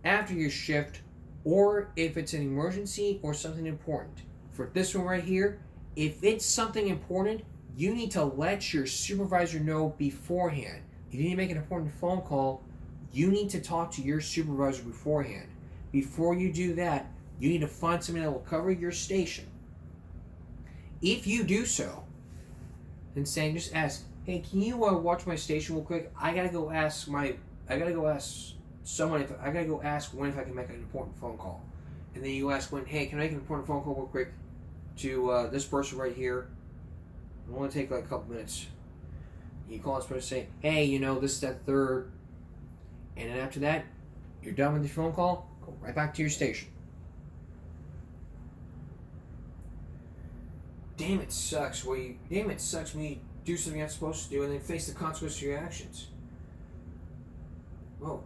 Speaker 1: after your shift, or if it's an emergency or something important. For this one right here, if it's something important, you need to let your supervisor know beforehand. If you need to make an important phone call, you need to talk to your supervisor beforehand. Before you do that, you need to find somebody that will cover your station. If you do so, then just ask, hey, can you watch my station real quick? I gotta go ask someone if I can make an important phone call. And then you ask when, hey, can I make an important phone call real quick to this person right here? It'll only take like a couple minutes. You call this person and say, hey, this is that 3rd. And then after that, you're done with your phone call, go right back to your station. Damn, it sucks when you do something you're not supposed to do and then face the consequences of your actions. Whoa.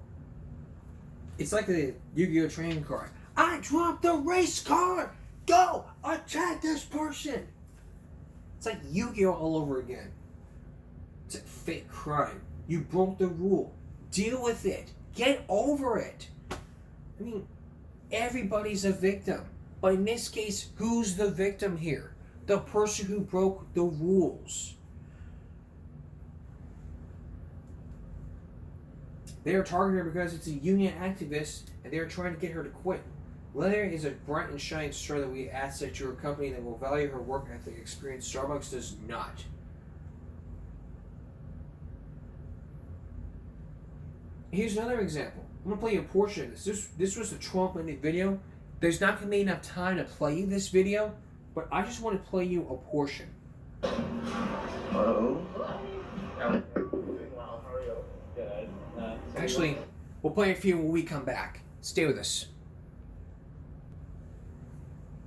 Speaker 1: It's like the Yu-Gi-Oh! Trading card. I dropped the race card! Go! Attack this person! It's like Yu-Gi-Oh! All over again. It's a fake crime. You broke the rule. Deal with it. Get over it. I mean, everybody's a victim. But in this case, who's the victim here? The person who broke the rules. They are targeting her because it's a union activist and they're trying to get her to quit. Leather is a bright and shining star that we ask that you're a company that will value her work ethic experience. Starbucks does not. Here's another example. I'm going to play you a portion of this. This was a 12-minute video. There's not going to be enough time to play you this video, but I just want to play you a portion.
Speaker 7: Hello. Wow, how are you? Good.
Speaker 1: Actually, we'll play a few when we come back. Stay with us.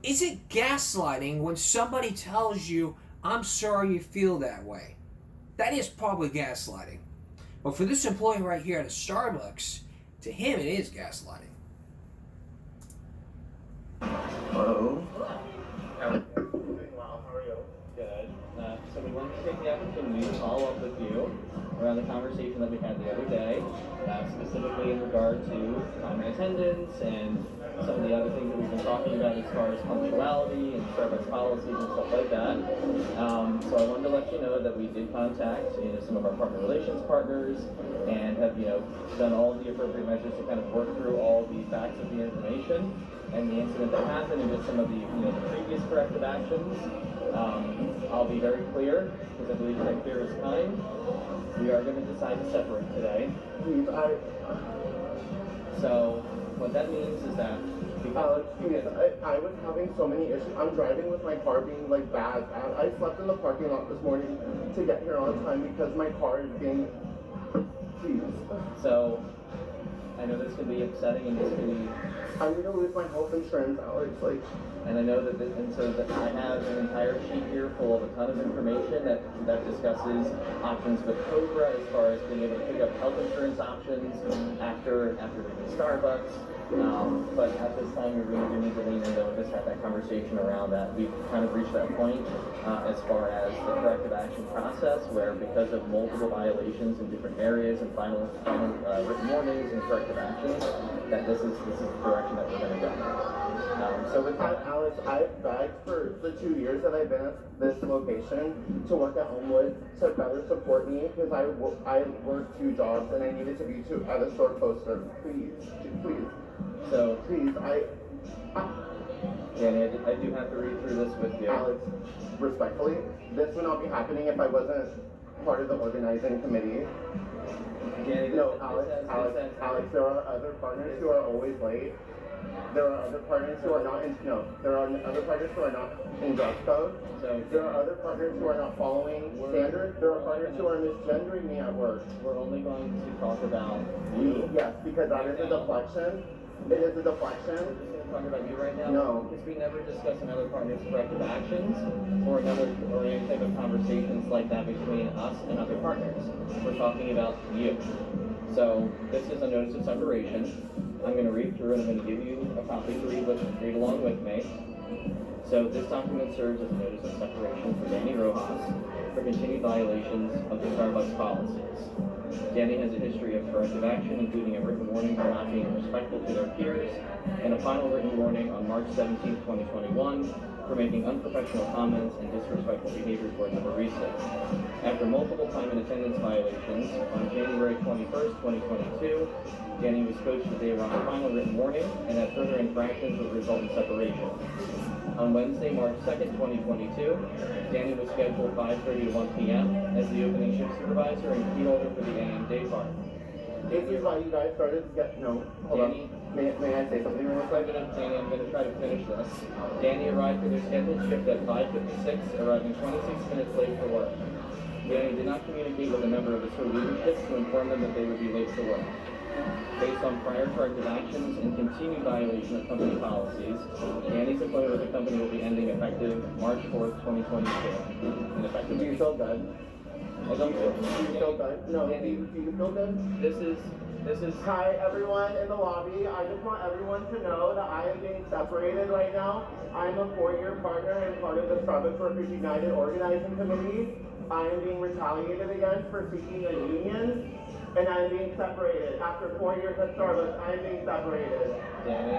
Speaker 1: Is it gaslighting when somebody tells you, I'm sorry you feel that way? That is probably gaslighting. But for this employee right here at a Starbucks, to him it is gaslighting.
Speaker 7: Hello. Wow, how are you? Good. So we wanted to take the opportunity to follow up with you around the conversation that we had the other day, specifically in regard to time and attendance and some of the other things that we've been talking about as far as punctuality and Starbucks policies and stuff like that. So I wanted to let you know that we did contact some of our partner relations partners and have done all the appropriate measures to kind of work through all the facts of the information and the incident that happened and just some of the the previous corrective actions. I'll be very clear because I believe that clear is kind. We are going to decide to separate today. So what that means is that
Speaker 18: I was having so many issues. I'm driving with my car being like bad. I slept in the parking lot this morning to get here on time because my car is being. Please.
Speaker 7: So I know this can be upsetting and this can be.
Speaker 18: I'm gonna lose my health insurance, Alex.
Speaker 7: And I know that, I have an entire sheet here full of a ton of information that discusses options with Cobra as far as being able to pick up health insurance options after leaving Starbucks. But at this time, we really do need to lean into just have that conversation around that. We've kind of reached that point as far as the corrective action process, where because of multiple violations in different areas and final written warnings and corrective actions, that this is the direction that we're going to go. So with that,
Speaker 18: Alex, I've begged for the 2 years that I've been at this location to work at Homewood to better support me because I worked 2 jobs and I needed to be at a store closer. Please.
Speaker 7: So
Speaker 18: please,
Speaker 7: Danny, I do have to read through this with you.
Speaker 18: Alex, respectfully, this would not be happening if I wasn't part of the organizing committee.
Speaker 7: Danny,
Speaker 18: no, Alex, there are other partners who are always late. There are other partners who are not there are other partners who are not in dress code.
Speaker 7: So
Speaker 18: there are other partners who are not following standards. There are partners who are misgendering me at work.
Speaker 7: We're only going to talk about you.
Speaker 18: Yes, because that is a deflection. It is a deflection.
Speaker 7: We're just going to talk about you right now?
Speaker 18: No.
Speaker 7: Because we never discuss another partner's corrective actions or any type of conversations like that between us and other partners. We're talking about you. So this is a notice of separation. I'm going to read through and I'm going to give you a copy to read along with me. So this document serves as a notice of separation for Danny Rojas for continued violations of the Starbucks policies. Danny has a history of corrective action, including a written warning for not being respectful to their peers, and a final written warning on March 17, 2021, for making unprofessional comments and disrespectful behavior towards a barista. After multiple time and attendance violations, on January 21st, 2022, Danny was coached that they were on a final written warning and that further infractions would result in separation. On Wednesday, March 2nd, 2022, Danny was scheduled 5:30 to 1 p.m. as the opening shift supervisor and key holder for the AM day part.
Speaker 18: This is why you guys started to get, hold
Speaker 7: Danny,
Speaker 18: on. May I say something real quick?
Speaker 7: Danny, I'm going to try to finish this. Danny arrived for their scheduled shift at 5:56, arriving 26 minutes late for work. Danny did not communicate with a member of his leadership to inform them that they would be late for work. Based on prior corrective actions and continued violation of company policies, Danny's employment with the company will be ending effective March 4th, 2022. And effective.
Speaker 18: Do you feel good?
Speaker 7: I don't feel good.
Speaker 18: Do you feel good? No,
Speaker 7: Danny,
Speaker 18: do you feel good?
Speaker 7: This is.
Speaker 18: Hi everyone in the lobby. I just want everyone to know that I am being separated right now. I'm a 4-year partner and part of the Starbucks Workers United Organizing Committee. I am being retaliated against for seeking a union. And I'm being separated. After 4 years at Starbucks, I'm being separated.
Speaker 7: Danny.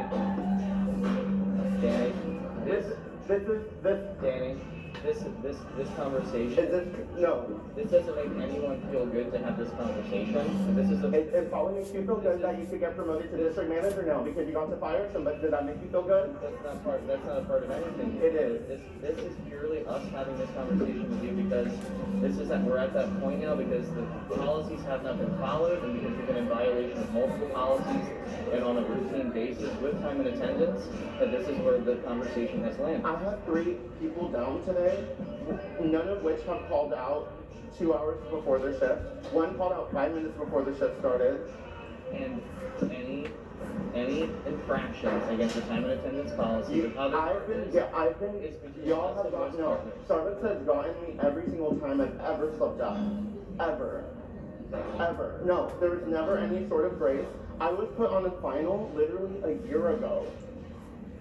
Speaker 18: This.
Speaker 7: Danny. this conversation.
Speaker 18: Is this, no.
Speaker 7: This doesn't make anyone feel good to have this conversation. This is a.
Speaker 18: It probably makes you feel good that you could get promoted to district manager now because you got to fire somebody. Did that make you feel good?
Speaker 7: That's not a part of anything.
Speaker 18: It is.
Speaker 7: This is purely us having this conversation with you because we're at that point now because the policies have not been followed and because we've been in violation of multiple policies and on a routine basis with time and attendance, that this is where the conversation has landed.
Speaker 18: I had 3 people down today, none of which have called out 2 hours before their shift. One called out 5 minutes before the shift started.
Speaker 7: And any infractions against the time and attendance policy with other partners,
Speaker 18: y'all have gotten, no, Starbucks has gotten me every single time I've ever slipped up. Ever. Ever. No, there was never any sort of grace. I was put on a final literally a year ago.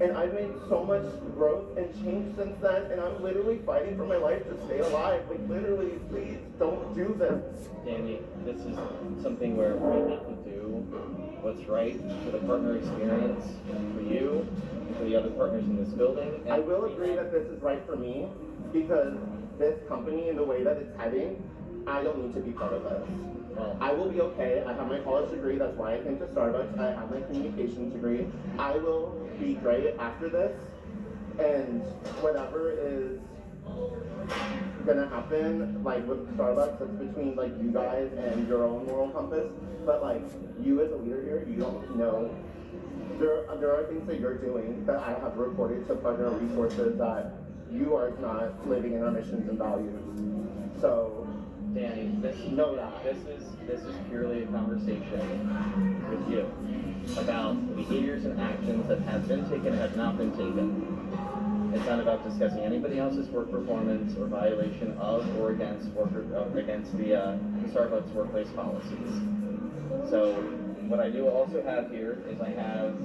Speaker 18: And I've made so much growth and change since then, and I'm literally fighting for my life to stay alive. Like, literally, please don't do this.
Speaker 7: Danny, this is something where we have to do what's right for the partner experience, for you, and for the other partners in this building. And
Speaker 18: I will agree that this is right for me, because this company and the way that it's heading, I don't need to be part of this. I will be okay. I have my college degree. That's why I came to Starbucks. I have my communications degree. I will be great after this. And whatever is gonna happen, like with Starbucks, it's between like you guys and your own moral compass. But like you as a leader here, you don't know. There are things that you're doing that I have reported to partner resources that you are not living in our missions and values. So
Speaker 7: Danny, this is purely a conversation with you about behaviors and actions that have been taken and have not been taken. It's not about discussing anybody else's work performance or violation of or against the Starbucks workplace policies. So what I do also have here is I have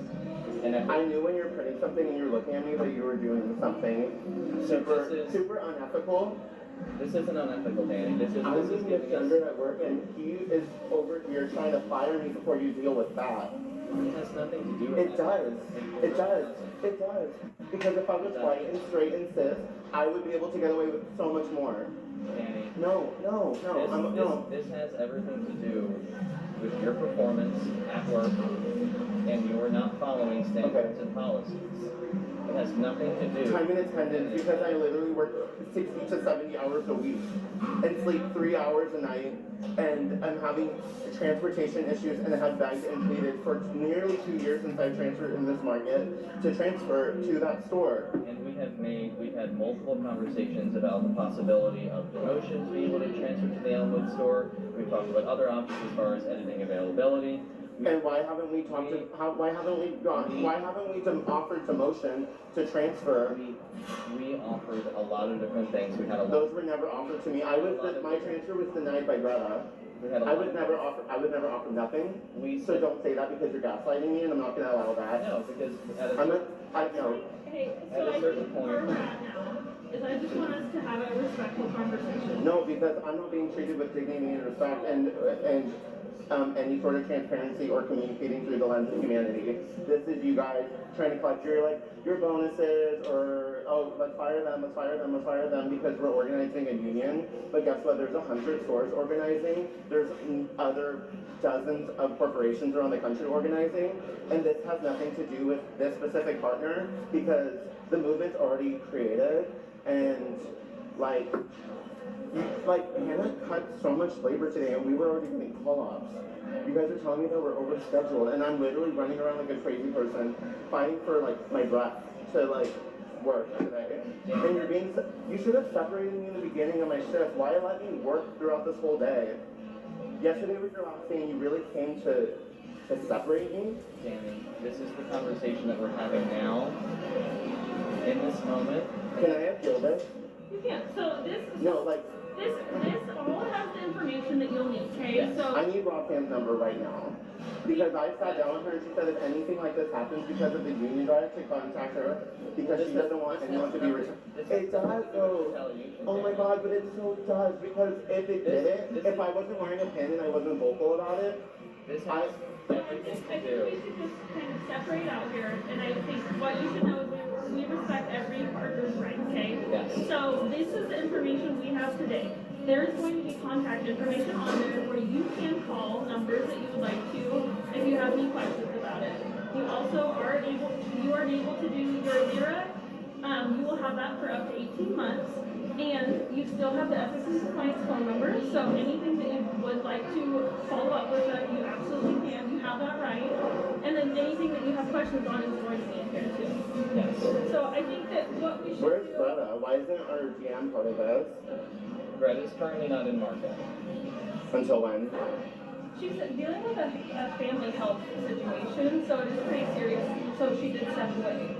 Speaker 18: I knew when you were printing something and you were looking at me that you were doing something super unethical.
Speaker 7: This isn't unethical, Danny.
Speaker 18: I was being extended at work, and he is over here trying to fire me before you deal with that.
Speaker 7: It has nothing to do with
Speaker 18: it. Does. It does. It does. Because if I was white and straight and cis, I would be able to get away with so much more.
Speaker 7: Danny.
Speaker 18: No.
Speaker 7: This has everything to do with your performance at work, and you're not following standards and policies. It has nothing to do.
Speaker 18: Time and attendance, because I literally work 60 to 70 hours a week and sleep 3 hours a night, and I'm having transportation issues and have begged and pleaded for nearly 2 years since I transferred in this market to transfer to that store.
Speaker 7: And we've had multiple conversations about the possibility of demotion to be able to transfer to the Elmwood store. We've talked about other options as far as editing availability.
Speaker 18: And why haven't we offered demotion to transfer?
Speaker 7: We offered a lot of different things.
Speaker 18: Those were never offered to me. My transfer was denied by Greta. I would never offer nothing. So don't say that because you're gaslighting me, and I'm not going to allow that.
Speaker 7: No, because
Speaker 16: Hey, so
Speaker 7: at a certain point.
Speaker 16: Where we're at now is I just want us to have a respectful conversation.
Speaker 18: No, because I'm not being treated with dignity and respect and any sort of transparency or communicating through the lens of humanity. This is you guys trying to collect your bonuses or, oh, let's fire them because we're organizing a union. But guess what? There's 100 stores organizing. There's other dozens of corporations around the country organizing. And this has nothing to do with this specific partner because the movement's already created and Hannah cut so much labor today and we were already getting call-offs. You guys are telling me that we're overscheduled and I'm literally running around like a crazy person fighting for my breath to work today. And you should have separated me in the beginning of my shift. Why let me work throughout this whole day? Yesterday was your last day and you really came to separate me?
Speaker 7: Danny, this is the conversation that we're having now. In this moment.
Speaker 18: Can I appeal this?
Speaker 16: You can. So this all has the information that you'll need, okay?
Speaker 18: Yes.
Speaker 16: So
Speaker 18: I need Roxanne's number right now. Because I sat down with her and she said if anything like this happens because of the union drive to contact her because she doesn't want anyone to be returned. It does though. Oh my god, but it so does because if it didn't, if I wasn't wearing a pin and I wasn't vocal about it,
Speaker 16: I think we should just kind of separate out here, and I think what you should know is we respect every partner's right, okay?
Speaker 7: Yes.
Speaker 16: So this is the information we have today. There is going to be contact information on there where you can call numbers that you would like to if you have any questions about it. You also are able to do your LIRA. You will have that for up to 18 months. And you still have the FSC compliance phone number, so anything that you would like to follow up with them, you absolutely can. You have that right. And then anything that you have questions on is going to be in here too.
Speaker 18: Yes.
Speaker 16: So I think that what we should
Speaker 18: Where's
Speaker 16: do...
Speaker 18: Greta? Why isn't our GM part of this?
Speaker 19: Greta's currently not in market.
Speaker 18: Until when?
Speaker 16: She's dealing with a family health situation, so it is pretty serious. So she did step away.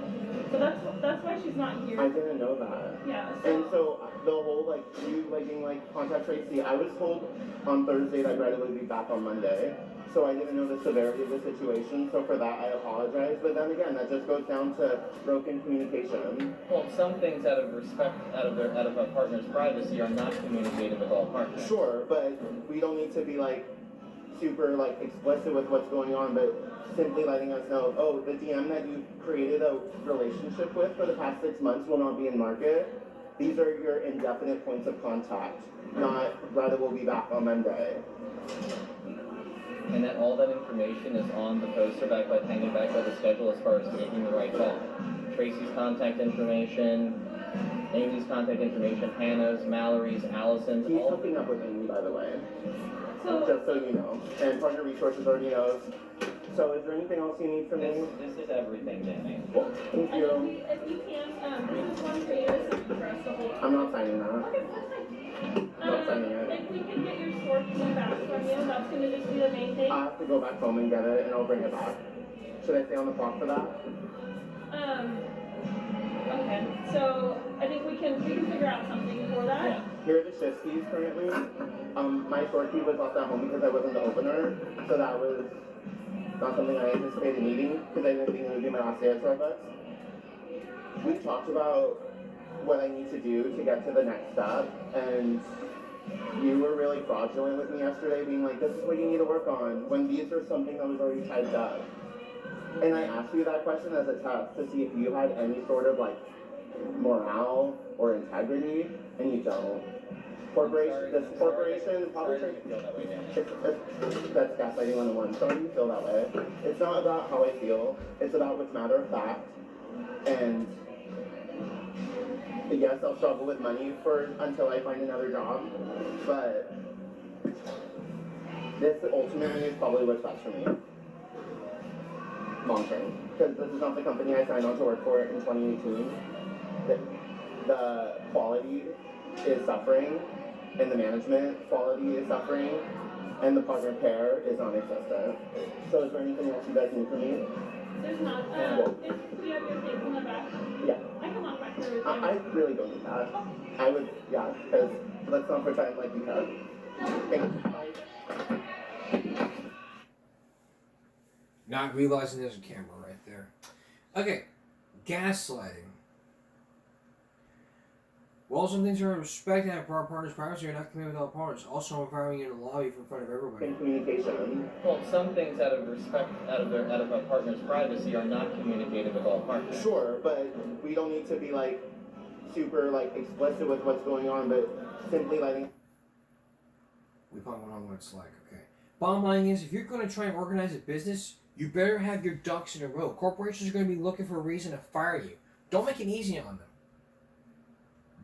Speaker 16: So that's why she's not here.
Speaker 18: I didn't know that.
Speaker 16: Yeah.
Speaker 18: And so the whole you being contact Tracy, I was told on Thursday that Greta would be back on Monday. So I didn't know the severity of the situation. So for that I apologize. But then again, that just goes down to broken communication.
Speaker 19: Well, some things out of respect, out of a partner's privacy, are not communicated with all partners.
Speaker 18: Sure, but we don't need to be super explicit with what's going on, but simply letting us know, oh, the DM that you created a relationship with for the past 6 months will not be in market. These are your indefinite points of contact, not rather we'll be back on Monday.
Speaker 19: And that all that information is on the poster hanging back by the schedule as far as making the right call. Tracy's contact information, Amy's contact information, Hannah's, Mallory's, Allison's.
Speaker 18: He's hooking up with Amy, by the way. Just so you know. And Partner Resources already knows. So is there anything else you need from me?
Speaker 19: This is everything, Danny.
Speaker 18: Well, thank you.
Speaker 16: And if you can, we just want to create a system for us to hold.
Speaker 18: I'm not signing that.
Speaker 16: Okay, that's fine.
Speaker 18: I'm not signing it.
Speaker 16: If we can get your store key back from you, that's going to just be the main thing.
Speaker 18: I have to go back home and get it, and I'll bring it back. Should I stay on the clock for that?
Speaker 16: Okay. So I think we can figure out something for that.
Speaker 19: Yeah.
Speaker 18: Here are the shift keys currently. My store key was left at home because I wasn't the opener, so that was not something I anticipated needing because I didn't think it would be my last day at Starbucks. We talked about what I need to do to get to the next step, and you were really fraudulent with me yesterday, being like, this is what you need to work on, when these are something that was already typed up. And I asked you that question as a test to see if you had any sort of morale or integrity, and you don't. This corporation, probably that's gaslighting 101. Sorry you feel that way. It's not about how I feel. It's about what's matter of fact. And yes, I'll struggle with money until I find another job. But this ultimately is probably what's best for me. Long term. Because this is not the company I signed on to work for in 2018. The quality is suffering, and the management quality is suffering, and the partner pair is non-existent. So is there anything else you guys need from me?
Speaker 16: There's not. Do you have your things in the back?
Speaker 18: Yeah.
Speaker 16: I can walk back there with you.
Speaker 18: I really don't need that. I would, yeah, because let's not pretend like you can. Thank you. Bye.
Speaker 1: Not realizing there's a camera right there. Okay, gaslighting. Well, some things are respected and our partner's privacy are not committed with all partners. Also, I'm firing you in the lobby in front of everybody.
Speaker 18: Communication.
Speaker 19: Well, some things out of respect, out of a partner's privacy, are not communicated with all partners.
Speaker 18: Sure, but we don't need to be super explicit with what's going on, but simply letting.
Speaker 1: We probably went on what it's like. Okay. Bottom line is, if you're going to try and organize a business, you better have your ducks in a row. Corporations are going to be looking for a reason to fire you. Don't make it easy on them.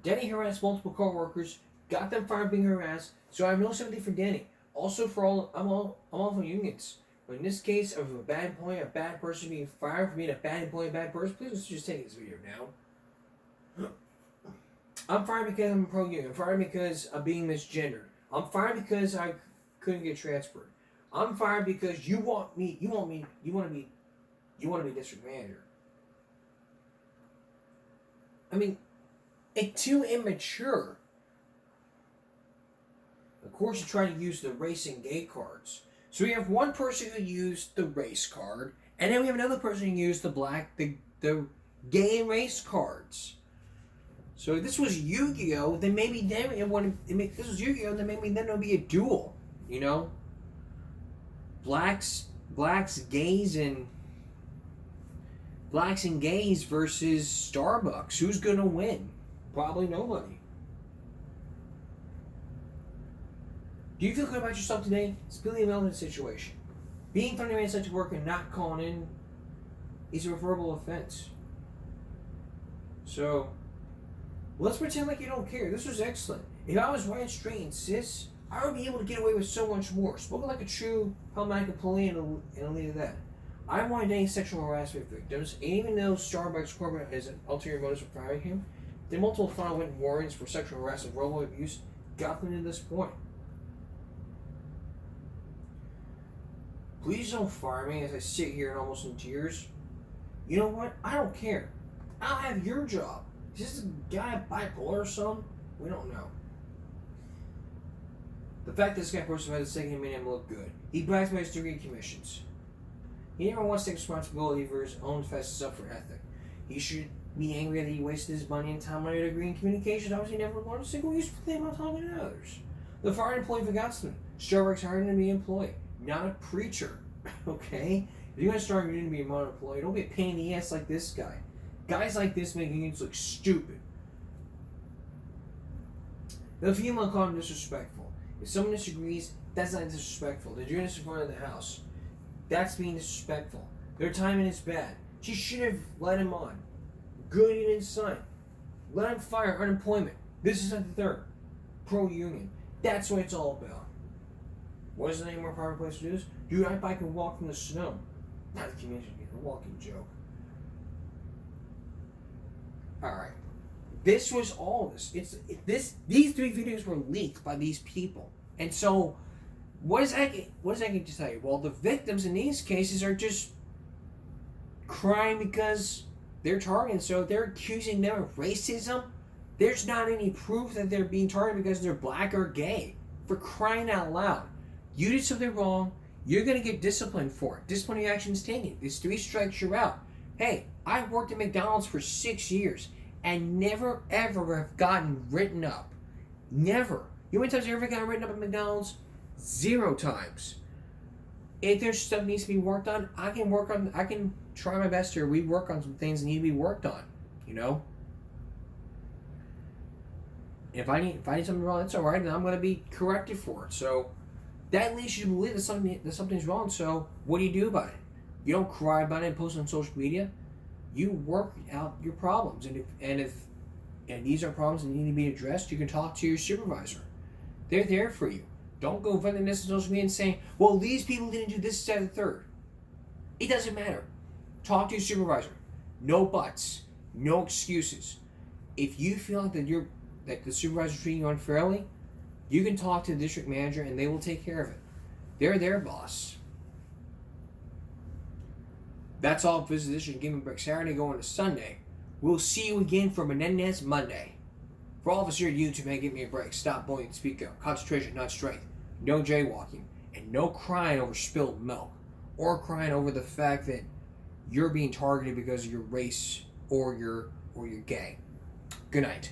Speaker 1: Danny harassed multiple coworkers, got them fired being harassed, so I have no sympathy for Danny. Also for I'm all for unions. But in this case of a bad employee, a bad person being fired for being a bad employee, a bad person, please let's just take this video now. I'm fired because I'm pro-union. I'm fired because I'm being misgendered. I'm fired because I couldn't get transferred. I'm fired because you want to be district manager. I mean, it's too immature. Of course, you try to use the race and gay cards. So we have one person who used the race card, and then we have another person who used the gay and race cards. So if this was Yu-Gi-Oh, then maybe if this was Yu-Gi-Oh, then maybe then it'll be a duel. You know, blacks, gays, and gays versus Starbucks. Who's gonna win? Probably nobody. Do you feel good about yourself today? It's Billy Melvin situation. Being 30 minutes late to work and not calling in is a verbal offense. So, let's pretend like you don't care. This was excellent. If I was right, straight, and cis, I would be able to get away with so much more. Spoken like a true problematic employee and a lead of that. I wanted any sexual harassment victims, and even though Starbucks corporate has an ulterior motives for firing him, the multiple final written warnings for sexual harassment, verbal abuse got them to this point. Please don't fire me as I sit here almost in tears. You know what? I don't care. I'll have your job. Is this guy bipolar or something? We don't know. The fact that this guy posted about the second made him look good. He brags about his degree commissions. He never wants to take responsibility for his own fessed up for ethic. He should be angry that he wasted his money and time on a degree in communications. Obviously, he never learned a single useful thing about talking to others. The fired employee forgot something. Starbucks hired him to be an employee, not a preacher. Okay? If you're going to start union to be a modern employee, don't be a pain in the ass like this guy. Guys like this make unions look stupid. The female called him disrespectful. If someone disagrees, that's not disrespectful. They're doing this in front of the house. That's being disrespectful. Their timing is bad. She should have let him on. Good, he didn't sign. Let him fire unemployment. This is at the third. Pro-union. That's what it's all about. Wasn't any more proper place to do this? Dude, I bike and walk in the snow. Not a community, a walking joke. Alright. This was all this. These 3 videos were leaked by these people. And so, what is that going to tell you? Well, the victims in these cases are just crying because they're targeted. So if they're accusing them of racism, there's not any proof that they're being targeted because they're black or gay. For crying out loud. You did something wrong. You're going to get disciplined for it. Disciplinary action is taken. It's 3 strikes, you're out. Hey, I worked at McDonald's for 6 years and never ever have gotten written up. Never. You know how many times I ever got written up at McDonald's? 0 times. If there's stuff that needs to be worked on, I can try my best to rework on some things that need to be worked on. You know? If I need something wrong, that's alright, and I'm going to be corrected for it. So, that leads you to believe that something's wrong. So, what do you do about it? You don't cry about it and post it on social media. You work out your problems, and if these are problems that need to be addressed, you can talk to your supervisor. They're there for you. Don't go venting this on social media and saying, well, these people didn't do this, that, and the third. It doesn't matter. Talk to your supervisor. No buts. No excuses. If you feel like that the supervisor is treating you unfairly, you can talk to the district manager and they will take care of it. They're their boss. That's all for this edition of Give Me a Break Saturday going to Sunday. We'll see you again for Menendez Monday. For all of us here at YouTube, man, give me a break. Stop bullying and speak up. Concentration, not strength. No jaywalking. And no crying over spilled milk. Or crying over the fact that you're being targeted because of your race or you're gay. Good night.